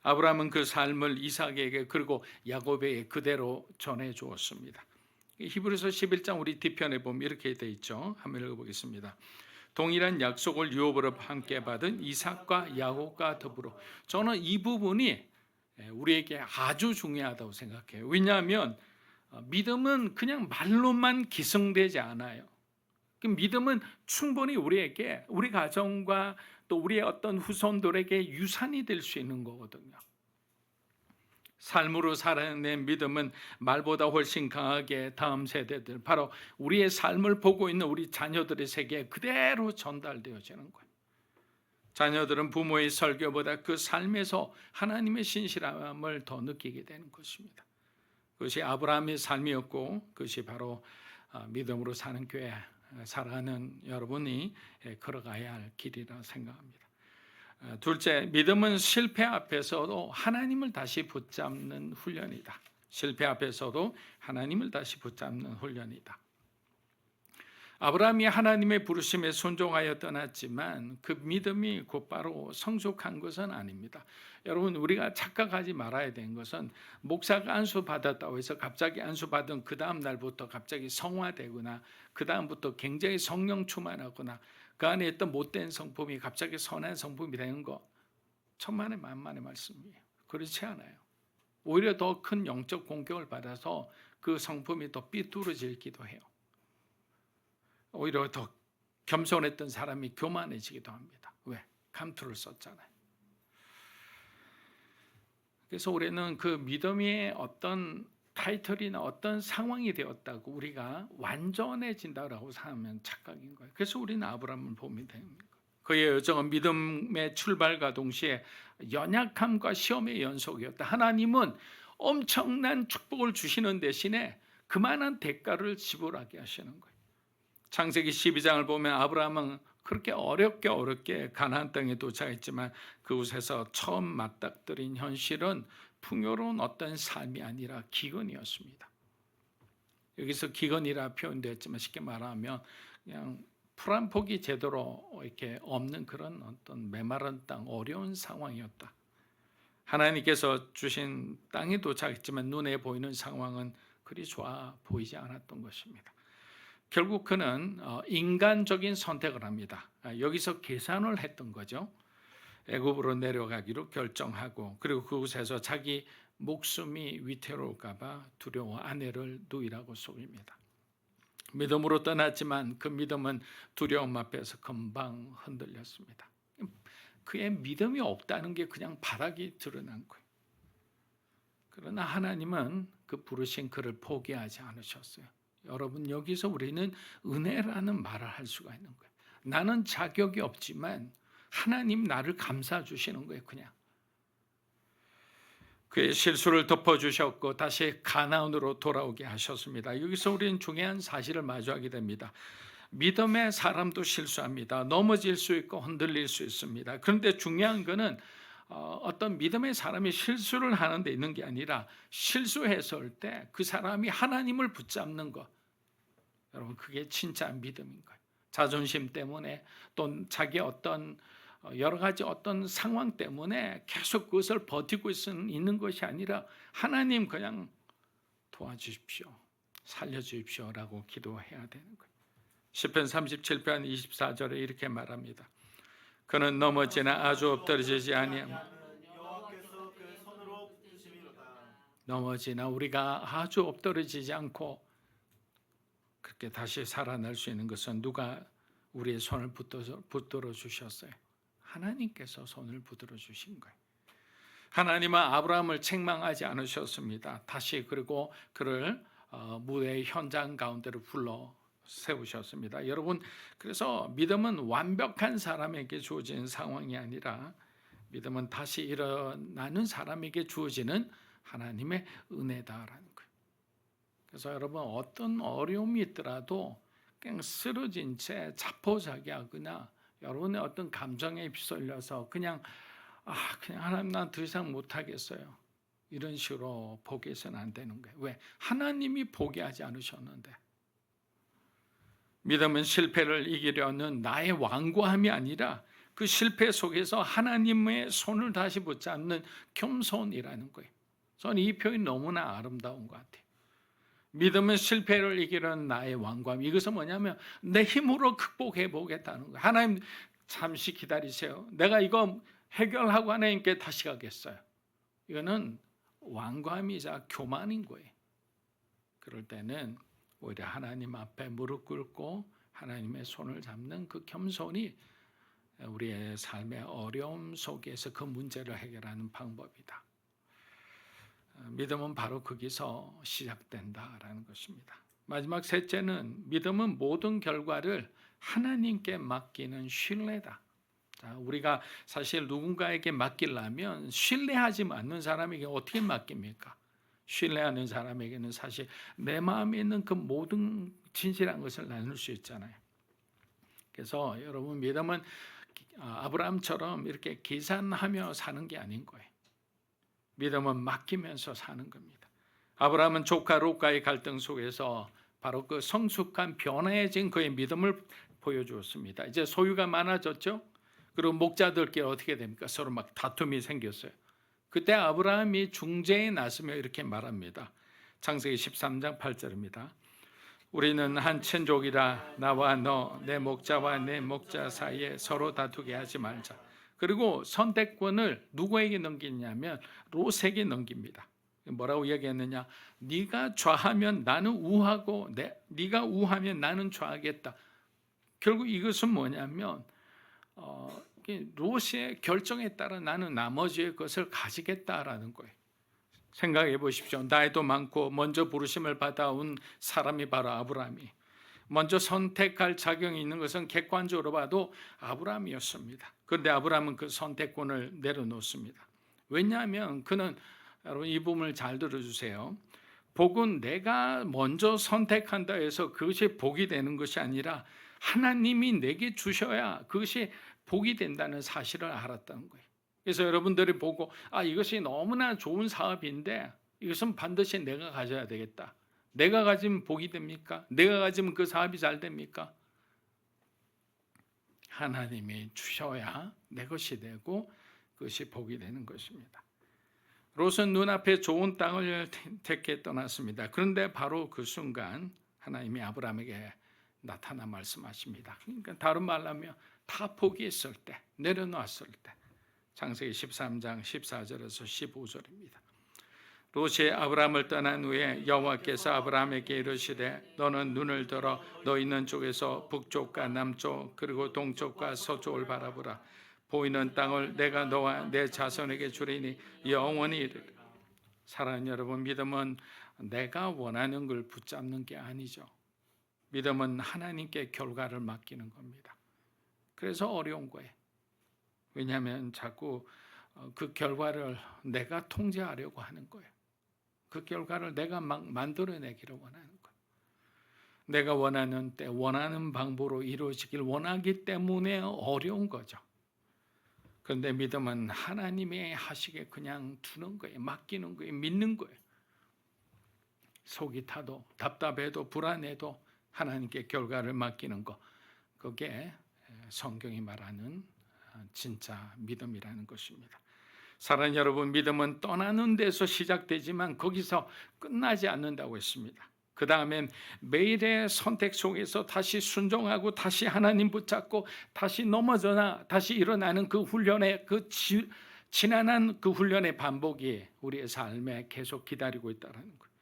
아브라함은 그 삶을 이삭에게 그리고 야곱에게 그대로 전해 주었습니다. 히브리서 11장 우리 뒤편에 보면 이렇게 되어 있죠. 한번 읽어보겠습니다. 동일한 약속을 유업으로 함께 받은 이삭과 야곱과 더불어. 저는 이 부분이 우리에게 아주 중요하다고 생각해요. 왜냐하면 믿음은 그냥 말로만 기성되지 않아요. 믿음은 충분히 우리에게, 우리 가정과 또 우리의 어떤 후손들에게 유산이 될 수 있는 거거든요. 삶으로 살아낸 믿음은 말보다 훨씬 강하게 다음 세대들, 바로 우리의 삶을 보고 있는 우리 자녀들의 세계에 그대로 전달되어지는 거예요. 자녀들은 부모의 설교보다 그 삶에서 하나님의 신실함을 더 느끼게 되는 것입니다. 그것이 아브라함의 삶이었고 그것이 바로 믿음으로 사는 교회, 살아가는 여러분이 걸어가야 할 길이라 생각합니다. 둘째, 믿음은 실패 앞에서도 하나님을 다시 붙잡는 훈련이다. 실패 앞에서도 하나님을 다시 붙잡는 훈련이다. 아브라함이 하나님의 부르심에 순종하여 떠났지만 그 믿음이 곧바로 성숙한 것은 아닙니다. 여러분, 우리가 착각하지 말아야 되는 것은 목사가 안수받았다고 해서 갑자기 안수받은 그 다음 날부터 갑자기 성화되거나 그 다음부터 굉장히 성령 충만하거나 그 안에 있던 못된 성품이 갑자기 선한 성품이 되는 거 천만의 만만의 말씀이에요. 그렇지 않아요. 오히려 더 큰 영적 공격을 받아서 그 성품이 더 삐뚤어지기도 해요. 오히려 더 겸손했던 사람이 교만해지기도 합니다. 왜? 감투를 썼잖아요. 그래서 우리는 그 믿음의 어떤 타이틀이나 어떤 상황이 되었다고 우리가 완전해진다고 생각하면 착각인 거예요. 그래서 우리는 아브라함을 보면 됩니다. 그의 여정은 믿음의 출발과 동시에 연약함과 시험의 연속이었다. 하나님은 엄청난 축복을 주시는 대신에 그만한 대가를 지불하게 하시는 거예요. 창세기 12장을 보면 아브라함은 그렇게 어렵게 가나안 땅에 도착했지만 그곳에서 처음 맞닥뜨린 현실은 풍요로운 어떤 삶이 아니라 기근이었습니다. 여기서 기근이라 표현되었지만 쉽게 말하면 그냥 풀 한 폭이 제대로 이렇게 없는 그런 어떤 메마른 땅, 어려운 상황이었다. 하나님께서 주신 땅에 도착했지만 눈에 보이는 상황은 그리 좋아 보이지 않았던 것입니다. 결국 그는 인간적인 선택을 합니다. 여기서 계산을 했던 거죠. 애굽으로 내려가기로 결정하고, 그리고 그곳에서 자기 목숨이 위태로울까 봐 두려워 아내를 누이라고 속입니다. 믿음으로 떠났지만 그 믿음은 두려움 앞에서 금방 흔들렸습니다. 그의 믿음이 없다는 게 그냥 바닥이 드러난 거예요. 그러나 하나님은 그 부르신 그를 포기하지 않으셨어요. 여러분, 여기서 우리는 은혜라는 말을 할 수가 있는 거예요. 나는 자격이 없지만 하나님 나를 감싸 주시는 거예요. 그냥 그의 실수를 덮어주셨고 다시 가나안으로 돌아오게 하셨습니다. 여기서 우리는 중요한 사실을 마주하게 됩니다. 믿음의 사람도 실수합니다. 넘어질 수 있고 흔들릴 수 있습니다. 그런데 중요한 것은 어떤 믿음의 사람이 실수를 하는 데 있는 게 아니라 실수했을 때 그 사람이 하나님을 붙잡는 것, 여러분, 그게 진짜 믿음인 거예요. 자존심 때문에 또 자기 어떤 여러 가지 어떤 상황 때문에 계속 그것을 버티고 있는 것이 아니라 하나님 그냥 도와주십시오, 살려주십시오라고 기도해야 되는 거예요. 시편 37편 24절에 이렇게 말합니다. 그는 넘어지나 아주 엎드러지지 아니하며, 넘어지나 우리가 아주 엎드러지지 않고 그렇게 다시 살아날 수 있는 것은 누가 우리의 손을 붙들어 주셨어요? 하나님께서 손을 붙들어 주신 거예요. 하나님은 아브라함을 책망하지 않으셨습니다. 다시 그리고 그를 무대의 현장 가운데로 불러 세우셨습니다. 여러분, 그래서 믿음은 완벽한 사람에게 주어지는 상황이 아니라 믿음은 다시 일어나는 사람에게 주어지는 하나님의 은혜다라는 거예요. 그래서 여러분, 어떤 어려움이 있더라도 그냥 쓰러진 채 자포자기하거나 여러분의 어떤 감정에 휩쓸려서 그냥 하나님, 난 더 이상 못하겠어요, 이런 식으로 포기해서는 안 되는 거예요. 왜? 하나님이 포기하지 않으셨는데. 믿음은 실패를 이기려는 나의 완고함이 아니라 그 실패 속에서 하나님의 손을 다시 붙잡는 겸손이라는 거예요. 저는 이 표현이 너무나 아름다운 것 같아요. 믿음은 실패를 이기려는 나의 완고함. 이것은 뭐냐면 내 힘으로 극복해 보겠다는 거예요. 하나님, 잠시 기다리세요. 내가 이거 해결하고 하나님께 다시 가겠어요. 이거는 완고함이자 교만인 거예요. 그럴 때는 오히려 하나님 앞에 무릎 꿇고 하나님의 손을 잡는 그 겸손이 우리의 삶의 어려움 속에서 그 문제를 해결하는 방법이다. 믿음은 바로 거기서 시작된다라는 것입니다. 마지막 셋째는 믿음은 모든 결과를 하나님께 맡기는 신뢰다. 자, 우리가 사실 누군가에게 맡기려면 신뢰하지 않는 사람에게 어떻게 맡깁니까? 신뢰하는 사람에게는 사실 내 마음에 있는 그 모든 진실한 것을 나눌 수 있잖아요. 그래서 여러분, 믿음은 아브라함처럼 이렇게 계산하며 사는 게 아닌 거예요. 믿음은 맡기면서 사는 겁니다. 아브라함은 조카 롯과의 갈등 속에서 바로 그 성숙한 변화해진 그의 믿음을 보여주었습니다. 이제 소유가 많아졌죠. 그리고 목자들끼리 어떻게 됩니까? 서로 막 다툼이 생겼어요. 그때 아브라함이 중재에 나서며 이렇게 말합니다. 창세기 13장 8절입니다. 우리는 한 친족이라 나와 너, 내 목자와 내 목자 사이에 서로 다투게 하지 말자. 그리고 선택권을 누구에게 넘기냐면 롯에게 넘깁니다. 뭐라고 이야기했느냐? 네가 좌하면 나는 우하고 네가 우하면 나는 좌하겠다. 결국 이것은 뭐냐면 롯의 결정에 따라 나는 나머지의 것을 가지겠다라는 거예요. 생각해 보십시오. 나이도 많고 먼저 부르심을 받아온 사람이 바로 아브라함이, 먼저 선택할 자격이 있는 것은 객관적으로 봐도 아브라함이었습니다. 그런데 아브라함은 그 선택권을 내려놓습니다. 왜냐하면 그는, 여러분 이 부분을 잘 들어주세요. 복은 내가 먼저 선택한다 해서 그것이 복이 되는 것이 아니라 하나님이 내게 주셔야 그것이 복이 된다는 사실을 알았다는 거예요. 그래서 여러분들이 보고 이것이 너무나 좋은 사업인데 이것은 반드시 내가 가져야 되겠다. 내가 가지면 복이 됩니까? 내가 가지면 그 사업이 잘 됩니까? 하나님이 주셔야 내 것이 되고 그것이 복이 되는 것입니다. 롯은 눈앞에 좋은 땅을 택해 떠났습니다. 그런데 바로 그 순간 하나님이 아브라함에게 나타나 말씀하십니다. 그러니까 다른 말로 하면 다 포기했을 때, 내려놨을 때. 창세기 13장 14절에서 15절입니다. 롯이 아브라함을 떠난 후에 여호와께서 아브라함에게 이르시되 너는 눈을 들어 너 있는 쪽에서 북쪽과 남쪽 그리고 동쪽과 서쪽을 바라보라. 보이는 땅을 내가 너와 내 자손에게 주리니 영원히 이르리라. 사랑하는 여러분, 믿음은 내가 원하는 걸 붙잡는 게 아니죠. 믿음은 하나님께 결과를 맡기는 겁니다. 그래서 어려운 거예요. 왜냐하면 자꾸 그 결과를 내가 통제하려고 하는 거예요. 그 결과를 내가 막 만들어내기를 원하는 거예요. 내가 원하는 때 원하는 방법으로 이루어지길 원하기 때문에 어려운 거죠. 그런데 믿음은 하나님이 하시게 그냥 두는 거예요. 맡기는 거예요. 믿는 거예요. 속이 타도 답답해도 불안해도 하나님께 결과를 맡기는 거, 그게 성경이 말하는 진짜 믿음이라는 것입니다. 사랑하는 여러분, 믿음은 떠나는 데서 시작되지만 거기서 끝나지 않는다고 했습니다. 그 다음엔 매일의 선택 속에서 다시 순종하고 다시 하나님 붙잡고 다시 넘어져나 다시 일어나는 그 훈련의 그 지난한 그 훈련의 반복이 우리의 삶에 계속 기다리고 있다는 거예요.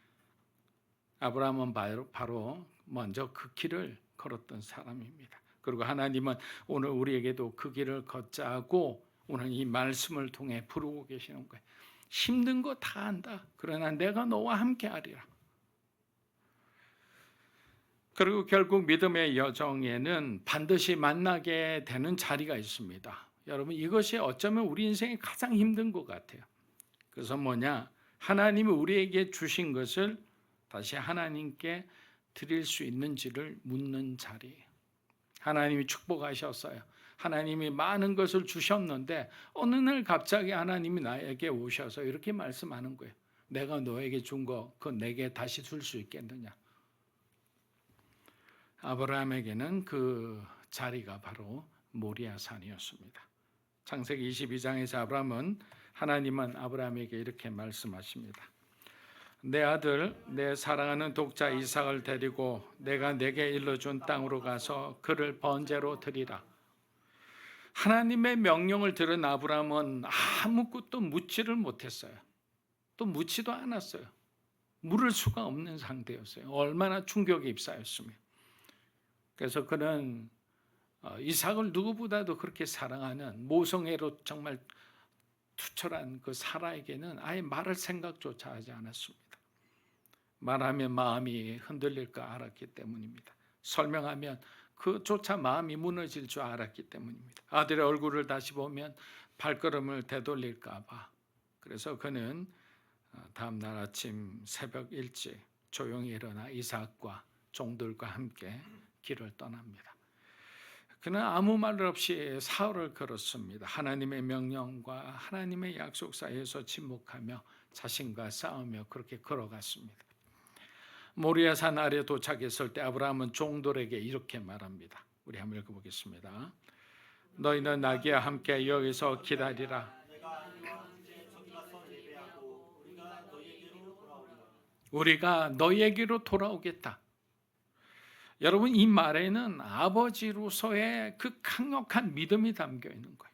아브라함은 바로 먼저 그 길을 걸었던 사람입니다. 그리고 하나님은 오늘 우리에게도 그 길을 걷자고 오늘 이 말씀을 통해 부르고 계시는 거예요. 힘든 거 다 안다. 그러나 내가 너와 함께 하리라. 그리고 결국 믿음의 여정에는 반드시 만나게 되는 자리가 있습니다. 여러분, 이것이 어쩌면 우리 인생에 가장 힘든 것 같아요. 그래서 뭐냐? 하나님이 우리에게 주신 것을 다시 하나님께 드릴 수 있는지를 묻는 자리예요. 하나님이 축복하셨어요. 하나님이 많은 것을 주셨는데 어느 날 갑자기 하나님이 나에게 오셔서 이렇게 말씀하는 거예요. 내가 너에게 준 거 그거 내게 다시 줄 수 있겠느냐? 아브라함에게는 그 자리가 바로 모리아산이었습니다. 창세기 22장에서 하나님은 아브라함에게 이렇게 말씀하십니다. 내 아들, 내 사랑하는 독자 이삭을 데리고 내가 내게 일러준 땅으로 가서 그를 번제로 드리라. 하나님의 명령을 들은 아브라함은 아무것도 묻지를 못했어요. 또 묻지도 않았어요. 물을 수가 없는 상태였어요. 얼마나 충격에 휩싸였으며. 그래서 그는 이삭을 누구보다도 그렇게 사랑하는 모성애로 정말 투철한 그 사라에게는 아예 말할 생각조차 하지 않았습니다. 말하면 마음이 흔들릴까 알았기 때문입니다. 설명하면 그조차 마음이 무너질 줄 알았기 때문입니다. 아들의 얼굴을 다시 보면 발걸음을 되돌릴까 봐. 그래서 그는 다음 날 아침 새벽 일찍 조용히 일어나 이삭과 종들과 함께 길을 떠납니다. 그는 아무 말 없이 사흘을 걸었습니다. 하나님의 명령과 하나님의 약속 사이에서 침묵하며 자신과 싸우며 그렇게 걸어갔습니다. 모리아산 아래 도착했을 때 아브라함은 종들에게 이렇게 말합니다. 우리 한번 읽어보겠습니다. 너희는 나귀와 함께 여기서 기다리라. 우리가 너희에게로 돌아오겠다. 여러분, 이 말에는 아버지로서의 그 강력한 믿음이 담겨 있는 거예요.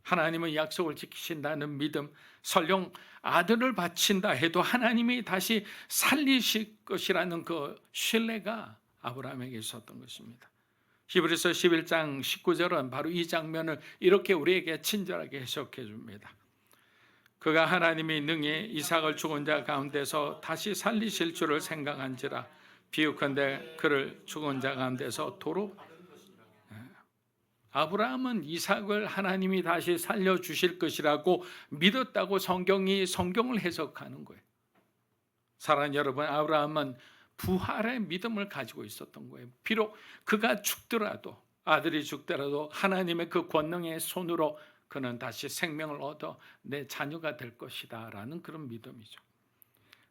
하나님은 약속을 지키신다는 믿음, 설령 아들을 바친다 해도 하나님이 다시 살리실 것이라는 그 신뢰가 아브라함에게 있었던 것입니다. 히브리서 11장 19절은 바로 이 장면을 이렇게 우리에게 친절하게 해석해 줍니다. 그가 하나님이 능히 이삭을 죽은 자 가운데서 다시 살리실 줄을 생각한지라 비유컨대 그를 죽은 자 가운데서 도로. 아브라함은 이삭을 하나님이 다시 살려주실 것이라고 믿었다고 성경을 해석하는 거예요. 사랑하는 여러분, 아브라함은 부활의 믿음을 가지고 있었던 거예요. 비록 그가 죽더라도, 아들이 죽더라도 하나님의 그 권능의 손으로 그는 다시 생명을 얻어 내 자녀가 될 것이다 라는 그런 믿음이죠.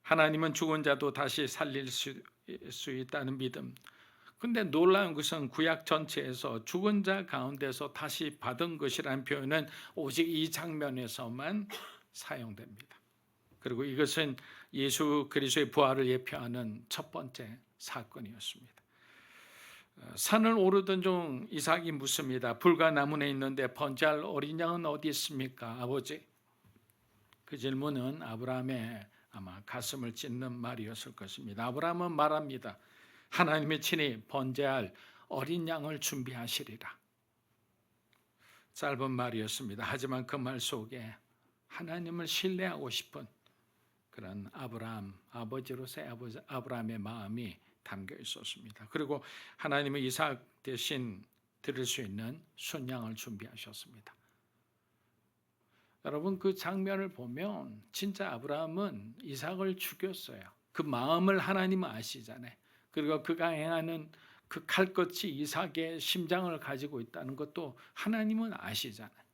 하나님은 죽은 자도 다시 살릴 수 있다는 믿음. 근데 놀라운 것은 구약 전체에서 죽은 자 가운데서 다시 받은 것이라는 표현은 오직 이 장면에서만 사용됩니다. 그리고 이것은 예수 그리스도의 부활을 예표하는 첫 번째 사건이었습니다. 산을 오르던 중 이삭이 묻습니다. 불과 나무에 있는데 번제할 어린 양은 어디 있습니까, 아버지? 그 질문은 아브라함의 아마 가슴을 찢는 말이었을 것입니다. 아브라함은 말합니다. 하나님이 친히 번제할 어린 양을 준비하시리라. 짧은 말이었습니다. 하지만 그 말 속에 하나님을 신뢰하고 싶은 그런 아버지로서의 아브라함의 마음이 담겨 있었습니다. 그리고 하나님은 이삭 대신 드릴 수 있는 순양을 준비하셨습니다. 여러분, 그 장면을 보면 진짜 아브라함은 이삭을 죽였어요. 그 마음을 하나님은 아시잖아요. 그리고 그가 행하는 그 칼끝이 이삭의 심장을 가지고 있다는 것도 하나님은 아시잖아요.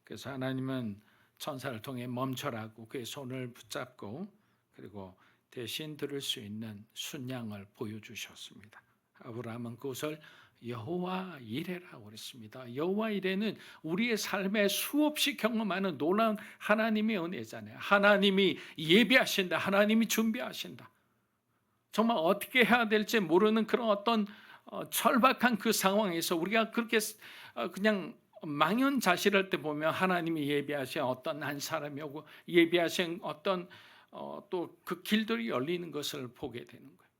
그래서 하나님은 천사를 통해 멈춰라고 그의 손을 붙잡고 그리고 대신 들을 수 있는 순양을 보여주셨습니다. 아브라함은 그것을 여호와 이레라고 그랬습니다. 여호와 이레는 우리의 삶에 수없이 경험하는 놀라운 하나님의 은혜잖아요. 하나님이 예비하신다. 하나님이 준비하신다. 정말 어떻게 해야 될지 모르는 그런 어떤 절박한 그 상황에서 우리가 그렇게 그냥 망연자실할 때 보면 하나님이 예비하신 어떤 한 사람이 오고 예비하신 어떤 또 그 길들이 열리는 것을 보게 되는 거예요.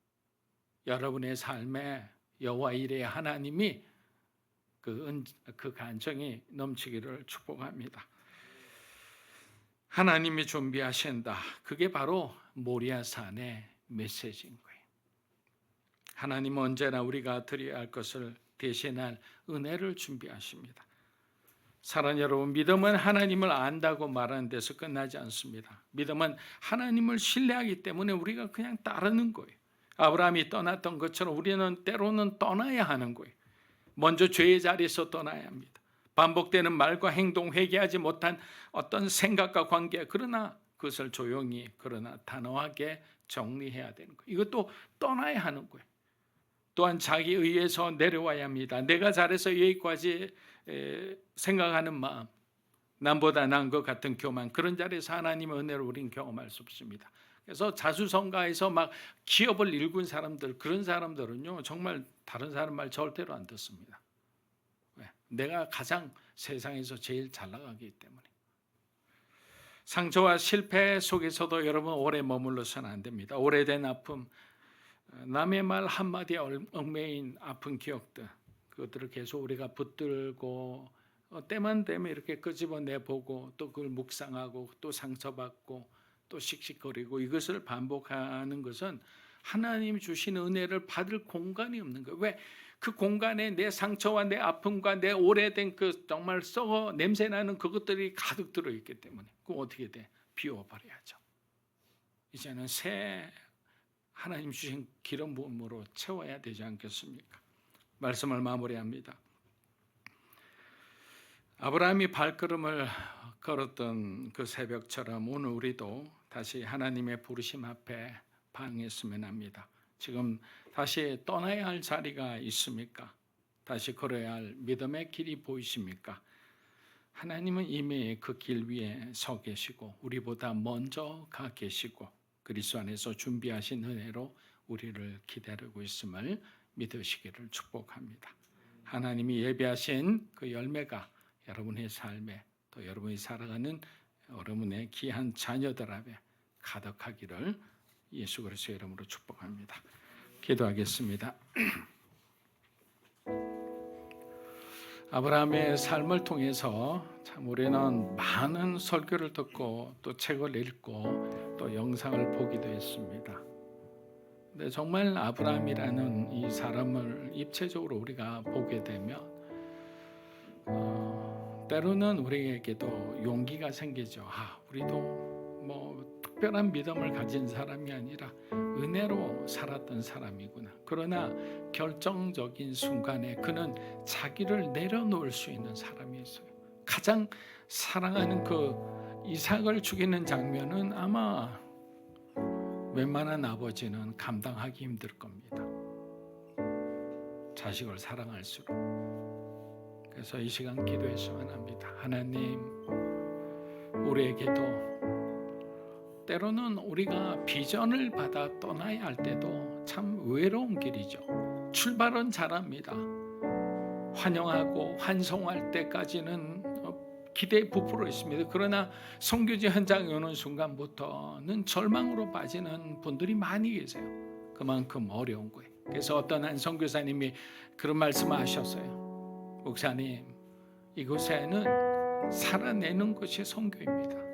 여러분의 삶에 여호와 이레의 하나님이 그 간정이 넘치기를 축복합니다. 하나님이 준비하신다. 그게 바로 모리아산의 메시지인 거예요. 하나님은 언제나 우리가 드려야 할 것을 대신할 은혜를 준비하십니다. 사랑하는 여러분, 믿음은 하나님을 안다고 말하는 데서 끝나지 않습니다. 믿음은 하나님을 신뢰하기 때문에 우리가 그냥 따르는 거예요. 아브라함이 떠났던 것처럼 우리는 때로는 떠나야 하는 거예요. 먼저 죄의 자리에서 떠나야 합니다. 반복되는 말과 행동, 회개하지 못한 어떤 생각과 관계, 그러나 그것을 조용히 그러나 단호하게 정리해야 되는 거예요. 이것도 떠나야 하는 거예요. 또한 자기 의에서 내려와야 합니다. 내가 잘해서 여기까지 생각하는 마음, 남보다 나은 것 같은 교만, 그런 자리에서 하나님의 은혜를 우리는 경험할 수 없습니다. 그래서 자수성가해서 막 기업을 일군 사람들, 그런 사람들은요 정말 다른 사람 말 절대로 안 듣습니다. 왜? 내가 가장 세상에서 제일 잘 나가기 때문에. 상처와 실패 속에서도 여러분 오래 머물러서는 안 됩니다. 오래된 아픔, 남의 말 한마디에 얽매인 아픈 기억들, 그것들을 계속 우리가 붙들고 때만 되면 이렇게 끄집어내보고 또 그걸 묵상하고 또 상처받고 또 씩씩거리고, 이것을 반복하는 것은 하나님이 주신 은혜를 받을 공간이 없는 거예요. 왜? 그 공간에 내 상처와 내 아픔과 내 오래된 그 정말 썩어 냄새나는 그것들이 가득 들어있기 때문에. 그럼 어떻게 돼? 비워버려야죠. 이제는 새 하나님 주신 기름 부음으로 채워야 되지 않겠습니까? 말씀을 마무리합니다. 아브라함이 발걸음을 걸었던 그 새벽처럼 오늘 우리도 다시 하나님의 부르심 앞에 반응했으면 합니다. 지금 다시 떠나야 할 자리가 있습니까? 다시 걸어야 할 믿음의 길이 보이십니까? 하나님은 이미 그 길 위에 서 계시고 우리보다 먼저 가 계시고 그리스도 안에서 준비하신 은혜로 우리를 기다리고 있음을 믿으시기를 축복합니다. 하나님이 예비하신 그 열매가 여러분의 삶에, 또 여러분이 살아가는 여러분의 귀한 자녀들 앞에 가득하기를 예수 그리스도의 이름으로 축복합니다. 기도하겠습니다. 아브라함의 삶을 통해서 참 우리는 많은 설교를 듣고 또 책을 읽고 또 영상을 보기도 했습니다. 근데 정말 아브라함이라는 이 사람을 입체적으로 우리가 보게 되면 때로는 우리에게도 용기가 생기죠. 우리도 뭐 특별한 믿음을 가진 사람이 아니라 은혜로 살았던 사람이구나. 그러나 결정적인 순간에 그는 자기를 내려놓을 수 있는 사람이었어요. 가장 사랑하는 그 이삭을 죽이는 장면은 아마 웬만한 아버지는 감당하기 힘들 겁니다. 자식을 사랑할수록. 그래서 이 시간 기도했으면 합니다. 하나님, 우리에게도 때로는 우리가 비전을 받아 떠나야 할 때도 참 외로운 길이죠. 출발은 잘합니다. 환영하고 환송할 때까지는 기대에 부풀어 있습니다. 그러나 선교지 현장에 오는 순간부터는 절망으로 빠지는 분들이 많이 계세요. 그만큼 어려운 거예요. 그래서 어떤 한 선교사님이 그런 말씀을 하셨어요. 목사님, 이곳에는 살아내는 것이 선교입니다.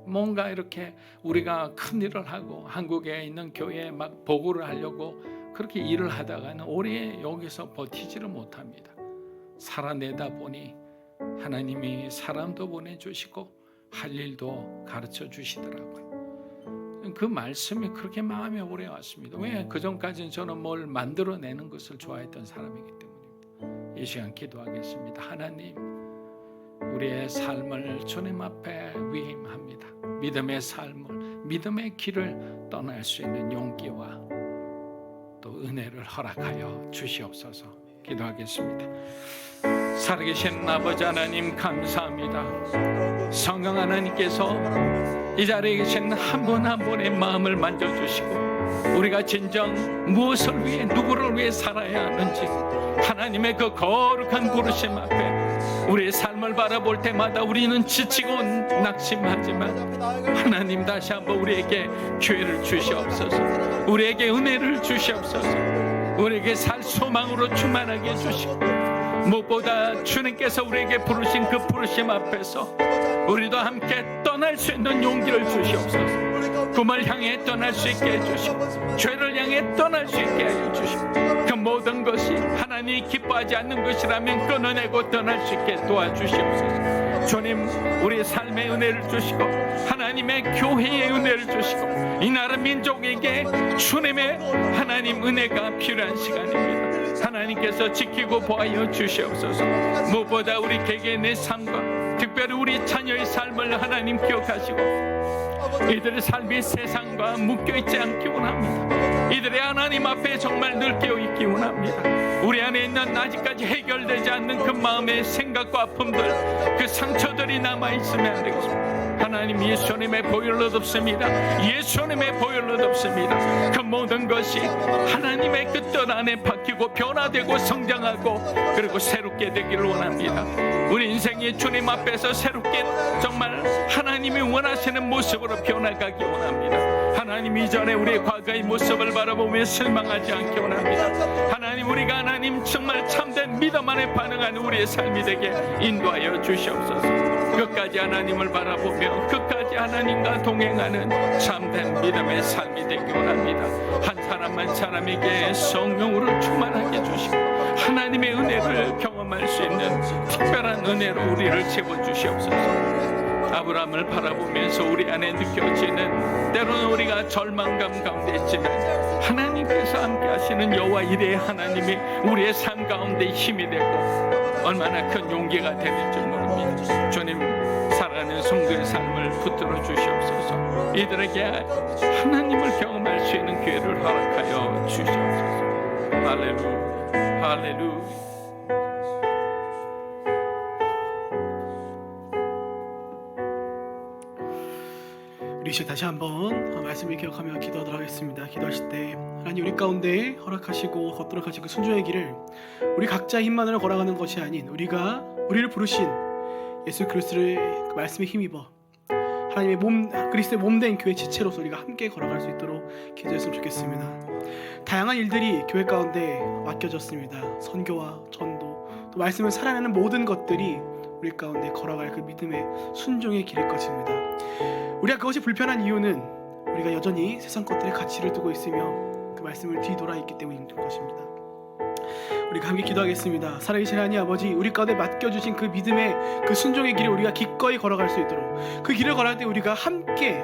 뭔가 이렇게 우리가 큰 일을 하고 한국에 있는 교회에 막 보고를 하려고 그렇게 일을 하다가는 오래 여기서 버티지를 못합니다. 살아내다 보니 하나님이 사람도 보내주시고 할 일도 가르쳐 주시더라고요. 그 말씀이 그렇게 마음에 오래 왔습니다. 왜? 그전까지는 저는 뭘 만들어내는 것을 좋아했던 사람이기 때문입니다. 이 시간 기도하겠습니다. 하나님, 우리의 삶을 주님 앞에 위임합니다. 믿음의 삶을, 믿음의 길을 떠날 수 있는 용기와 또 은혜를 허락하여 주시옵소서. 기도하겠습니다. 살아계신 아버지 하나님, 감사합니다. 성령 하나님께서 이 자리에 계신 한 분 한 분의 마음을 만져주시고 우리가 진정 무엇을 위해, 누구를 위해 살아야 하는지 하나님의 그 거룩한 부르심 앞에 우리의 삶을 바라볼 때마다 우리는 지치고 낙심하지만 하나님, 다시 한번 우리에게 기회를 주시옵소서. 우리에게 은혜를 주시옵소서. 우리에게 살 소망으로 충만하게 해주시고 무엇보다 주님께서 우리에게 부르신 그 부르심 앞에서 우리도 함께 떠날 수 있는 용기를 주시옵소서. 꿈을 향해 떠날 수 있게 해주시고 죄를 향해 떠날 수 있게 해주시고 그 모든 것이 하나님이 기뻐하지 않는 것이라면 끊어내고 떠날 수 있게 도와주시옵소서. 주님, 우리의 삶의 은혜를 주시고 하나님의 교회의 은혜를 주시고 이 나라 민족에게 주님의 하나님 은혜가 필요한 시간입니다. 하나님께서 지키고 보하여 주시옵소서. 무엇보다 우리 개개인의 삶과 특별히 우리 자녀의 삶을 하나님 기억하시고 이들의 삶이 세상과 묶여있지 않기 원합니다. 이들의 하나님 앞에 정말 늘 깨어있기 원합니다. 우리 안에 있는 아직까지 해결되지 않는 그 마음의 생각과 아픔들, 그 상처들이 남아있으면 안 되겠습니다. 하나님, 예수님의 보혈로 덮습니다. 예수님의 보혈로 덮습니다. 그 모든 것이 하나님의 그 뜻 안에 박히고 변화되고 성장하고 그리고 새롭게 되기를 원합니다. 우리 인생이 주님 앞에서 새롭게 정말 하나님이 원하시는 모습으로 변화가기 원합니다. 하나님, 이전에 우리의 과거의 모습을 바라보며 실망하지 않기 원합니다. 하나님, 우리가 하나님 정말 참된 믿음 안에 반응하는 우리의 삶이 되게 인도하여 주시옵소서. 끝까지 하나님을 바라보며 끝까지 하나님과 동행하는 참된 믿음의 삶이 되기 원합니다. 한 사람 한 사람에게 성령으로 충만하게 해주시고 하나님의 은혜를 경험할 수 있는 특별한 은혜로 우리를 채워주시옵소서. 아브라함을 바라보면서 우리 안에 느껴지는 때로는 우리가 절망감 가운데 있지만 하나님께서 함께 하시는 여호와 이레의 하나님이 우리의 삶 가운데 힘이 되고 얼마나 큰 용기가 되는지 모릅니다. 주님, 살아가는 성도의 삶을 붙들어 주시옵소서. 이들에게 하나님을 경험할 수 있는 기회를 허락하여 주시옵소서. 할렐루야, 할렐루야. 우리 이제 다시 한번 말씀을 기억하며 기도하도록 하겠습니다. 기도하실 때 하나님, 우리 가운데 허락하시고 걷도록 하신 그 순종의 길을 우리 각자의 힘만으로 걸어가는 것이 아닌 우리를 부르신 예수 그리스도의 그 말씀에 힘입어 하나님의 그리스도의 몸된 교회 지체로서 우리가 함께 걸어갈 수 있도록 기도했으면 좋겠습니다. 다양한 일들이 교회 가운데 맡겨졌습니다. 선교와 전도, 또 말씀을 살아내는 모든 것들이 우리 가운데 걸어갈 그 믿음의 순종의 길일 것입니다. 우리가 그것이 불편한 이유는 우리가 여전히 세상 것들의 가치를 두고 있으며 그 말씀을 뒤돌아 있기 때문인 것입니다. 우리가 함께 기도하겠습니다. 살아계신 하나님 아버지, 우리 가운데 맡겨주신 그 믿음의 그 순종의 길을 우리가 기꺼이 걸어갈 수 있도록 그 길을 걸어갈 때 우리가 함께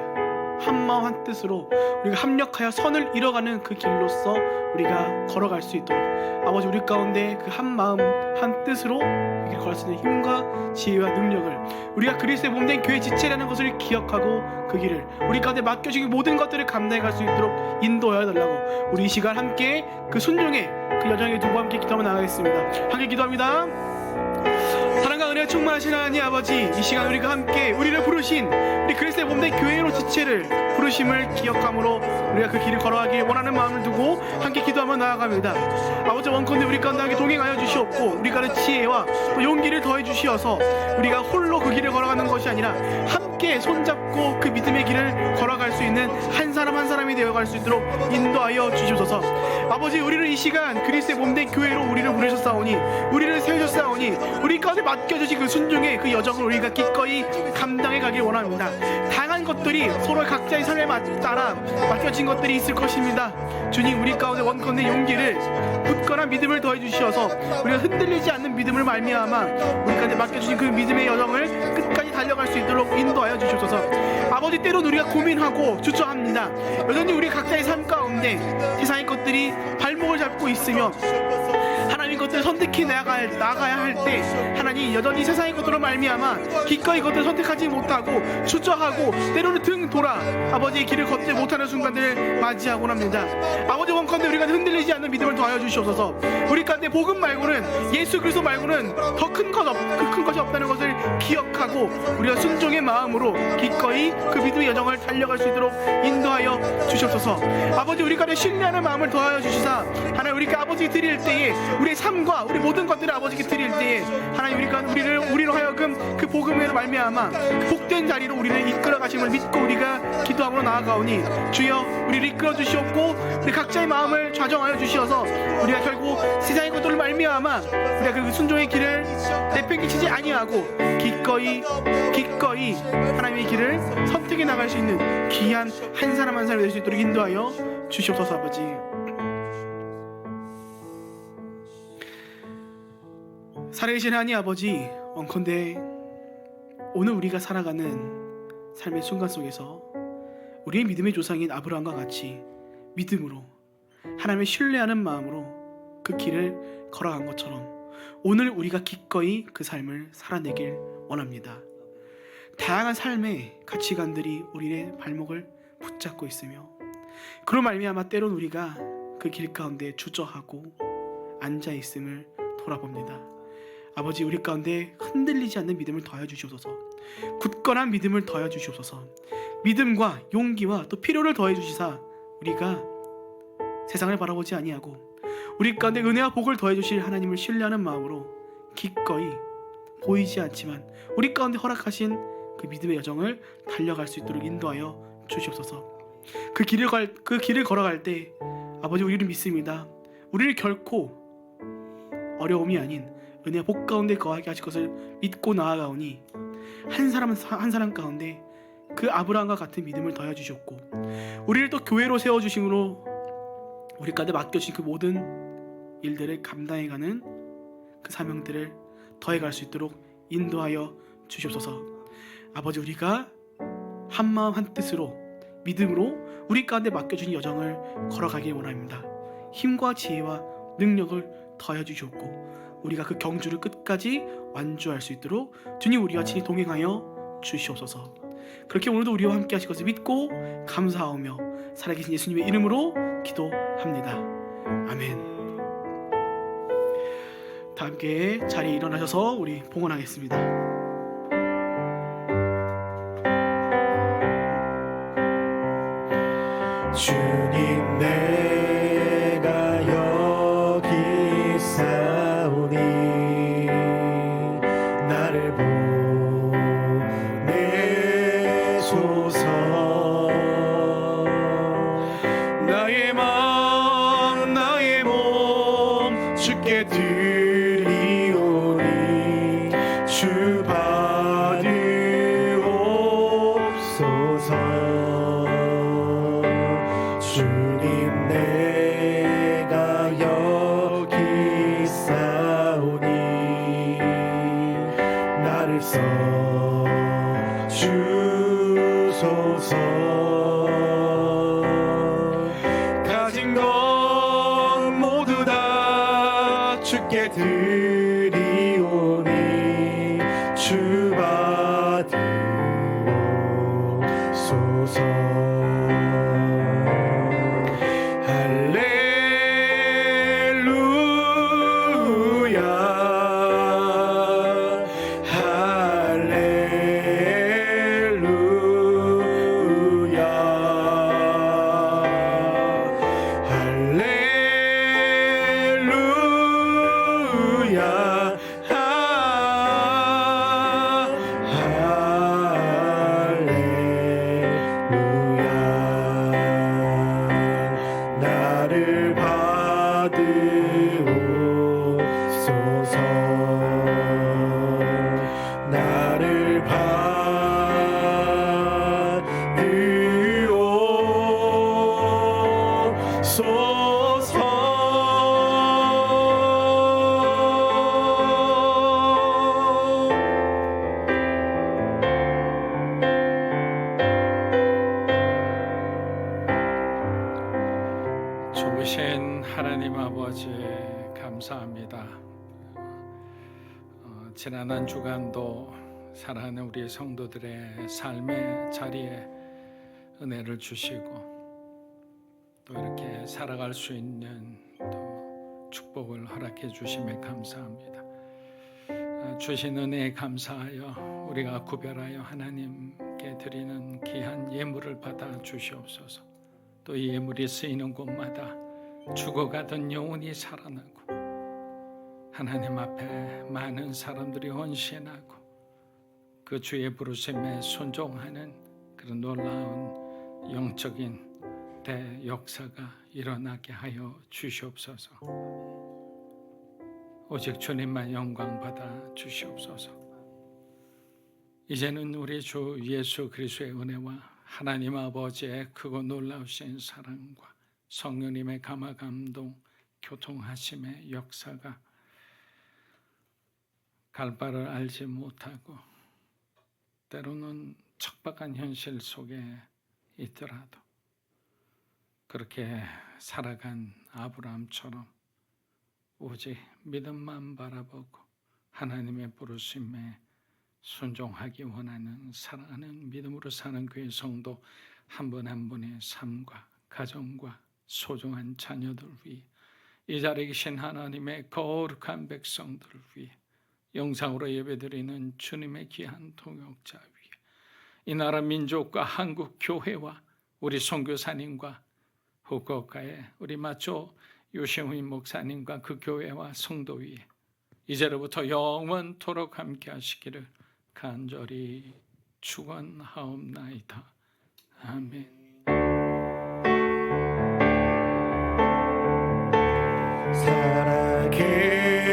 한마음 한뜻으로 우리가 합력하여 선을 이뤄가는 그 길로서 우리가 걸어갈 수 있도록 아버지 우리 가운데 그 한마음 한뜻으로 그 길 걸을 수 있는 힘과 지혜와 능력을 우리가 그리스도의 몸된 교회 지체라는 것을 기억하고 그 길을 우리 가운데 맡겨진 모든 것들을 감당해 갈 수 있도록 인도하여 달라고 우리 이 시간 함께 그 순종의 그 여정에 두고 함께 기도하며 나가겠습니다. 함께 기도합니다. 사랑과 은혜가 충만하신 하나님 아버지, 이 시간 우리가 함께 우리를 부르신 우리 그리스도의 몸된 교회로 지체를 부르심을 기억함으로 우리가 그 길을 걸어가길 원하는 마음을 두고 함께 기도하며 나아갑니다. 아버지 원컨대 우리 가운데 함께 동행하여 주시옵고 우리 가운데 지혜와 또 용기를 더해 주시어서 우리가 홀로 그 길을 걸어가는 것이 아니라 함께 손잡고 그 믿음의 길을 걸어갈 수 있는 한 사람 한 사람이 되어갈 수 있도록 인도하여 주시옵소서. 아버지 우리를 이 시간 그리스도의 몸된 교회로 우리를 부르셨사오니 우리를 세우셨사오니 우리 가운데 맡겨주신 그 순종의 그 여정을 우리가 기꺼이 감당해 가길 원합니다. 당한 것들이 서로 각자의 삶에 따라 맡겨진 것들이 있을 것입니다. 주님 우리 가운데 원컨대 용기를 굳건한 믿음을 더해 주시어서 우리가 흔들리지 않는 믿음을 말미암아 우리 가운데 맡겨주신 그 믿음의 여정을 끝까지 달려갈 수 있도록 인도하여 주시옵소서. 아버지 때론 우리가 고민하고 주저합니다. 여전히 우리 각자의 삶 가운데 세상의 것들이 발목을 잡고 있으며 하나님 것들을 선택해 나가야 할 때 하나님 여전히 세상의 것들로 말미암아 기꺼이 것들을 선택하지 못하고 주저하고 때로는 등 돌아 아버지의 길을 걷지 못하는 순간들을 맞이하곤 합니다. 아버지 원컨대 우리가 흔들리지 않는 믿음을 더하여 주시옵소서. 우리 가운데 복음 말고는 예수 그리스도 말고는 더 큰 것이 없다는 것을 기억하고 우리가 순종의 마음으로 기꺼이 그 믿음의 여정을 달려갈 수 있도록 인도하여 주시옵소서. 아버지 우리 가운데 신뢰하는 마음을 더하여 주시사 하나님 우리가 아버지 드릴 때에 우리의 삶과 우리 모든 것들을 아버지께 드릴 때에 하나님 우리로 하여금 그 복음으로 말미암아 그 복된 자리로 우리를 이끌어 가심을 믿고 우리가 기도함으로 나아가오니 주여 우리를 이끌어 주시옵고 우리 각자의 마음을 좌정하여 주시어서 우리가 결국 세상의 것들을 말미암아 우리가 그 순종의 길을 내팽개치지 아니하고 기꺼이 하나님의 길을 선택해 나갈 수 있는 귀한 한 사람 한 사람이 될 수 있도록 인도하여 주시옵소서. 아버지 살아계신 하나님 아버지 원컨대 오늘 우리가 살아가는 삶의 순간 속에서 우리의 믿음의 조상인 아브라함과 같이 믿음으로 하나님을 신뢰하는 마음으로 그 길을 걸어간 것처럼 오늘 우리가 기꺼이 그 삶을 살아내길 원합니다. 다양한 삶의 가치관들이 우리의 발목을 붙잡고 있으며 그로 말미암아 때론 우리가 그 길 가운데 주저하고 앉아있음을 돌아봅니다. 아버지 우리 가운데 흔들리지 않는 믿음을 더하여 주시옵소서. 굳건한 믿음을 더하여 주시옵소서. 믿음과 용기와 또 필요를 더해 주시사 우리가 세상을 바라보지 아니하고 우리 가운데 은혜와 복을 더해 주실 하나님을 신뢰하는 마음으로 기꺼이 보이지 않지만 우리 가운데 허락하신 그 믿음의 여정을 달려갈 수 있도록 인도하여 주시옵소서. 그 길을 걸어갈 때 아버지 우리를 믿습니다. 우리를 결코 어려움이 아닌 은혜와 복 가운데 거하게 하실 것을 믿고 나아가오니 한 사람 가운데 그 아브라함과 같은 믿음을 더해 주셨고 우리를 또 교회로 세워주심으로 우리 가운데 맡겨주신 그 모든 일들을 감당해가는 그 사명들을 더해갈 수 있도록 인도하여 주시옵소서. 아버지 우리가 한마음 한뜻으로 믿음으로 우리 가운데 맡겨주신 여정을 걸어가길 원합니다. 힘과 지혜와 능력을 더하여 주시옵고 우리가 그 경주를 끝까지 완주할 수 있도록 주님 우리와 친히 동행하여 주시옵소서. 그렇게 오늘도 우리와 함께 하실 것을 믿고 감사하며 살아계신 예수님의 이름으로 기도합니다. 아멘. 다 함께 자리에 일어나셔서 우리 봉헌하겠습니다. 주님 내가 여기 있사오니 나를 보내소서. 나의 마음 나의 몸 주께 드리오니 주 받으옵소서. 주님 내가 여기 있사오니 나를 써 주소서. 좋으신 하나님 아버지 감사합니다. 지난 한 주간도 사랑하는 우리 성도들의 삶의 자리에 은혜를 주시고 또 이렇게 살아갈 수 있는 또 축복을 허락해 주심에 감사합니다. 주신 은혜에 감사하여 우리가 구별하여 하나님께 드리는 귀한 예물을 받아 주시옵소서. 또 이 예물이 쓰이는 곳마다 죽어가던 영혼이 살아나고 하나님 앞에 많은 사람들이 헌신하고 그 주의 부르심에 순종하는 그런 놀라운 영적인 대역사가 일어나게 하여 주시옵소서. 오직 주님만 영광 받아 주시옵소서. 이제는 우리 주 예수 그리스도의 은혜와 하나님 아버지의 크고 놀라우신 사랑과 성령님의 감화 감동 교통하심의 역사가 갈 바를 알지 못하고 때로는 척박한 현실 속에 있더라도 그렇게 살아간 아브라함처럼 오직 믿음만 바라보고 하나님의 부르심에 순종하기 원하는 사랑하는 믿음으로 사는 교회 성도 한 분 한 분의 삶과 가정과 소중한 자녀들 위해 이 자리에 계신 하나님의 거룩한 백성들을 위해 영상으로 예배드리는 주님의 귀한 동역자 위해 이 나라 민족과 한국 교회와 우리 선교사님과 후쿠오카의 우리 마초 요시훈 목사님과 그 교회와 성도 위에 이제로부터 영원토록 함께 하시기를 간절히 축원하옵나이다. 아멘.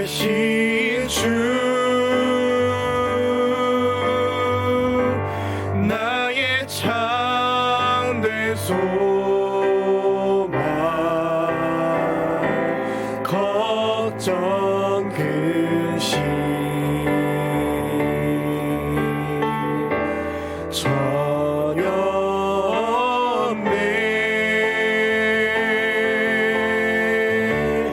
살아계신 주 나의 참된 소망 걱정 근심 전혀 없네.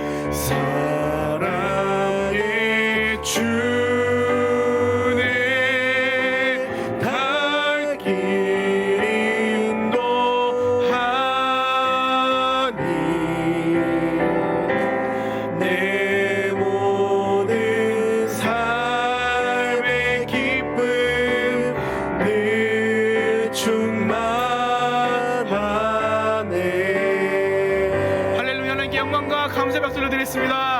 사랑의 주네 갈 길 인도하니 내 모든 삶의 기쁨 늘 충만하네. 할렐루야. 하나님께 영광과 감사 박수를 드리겠습니다.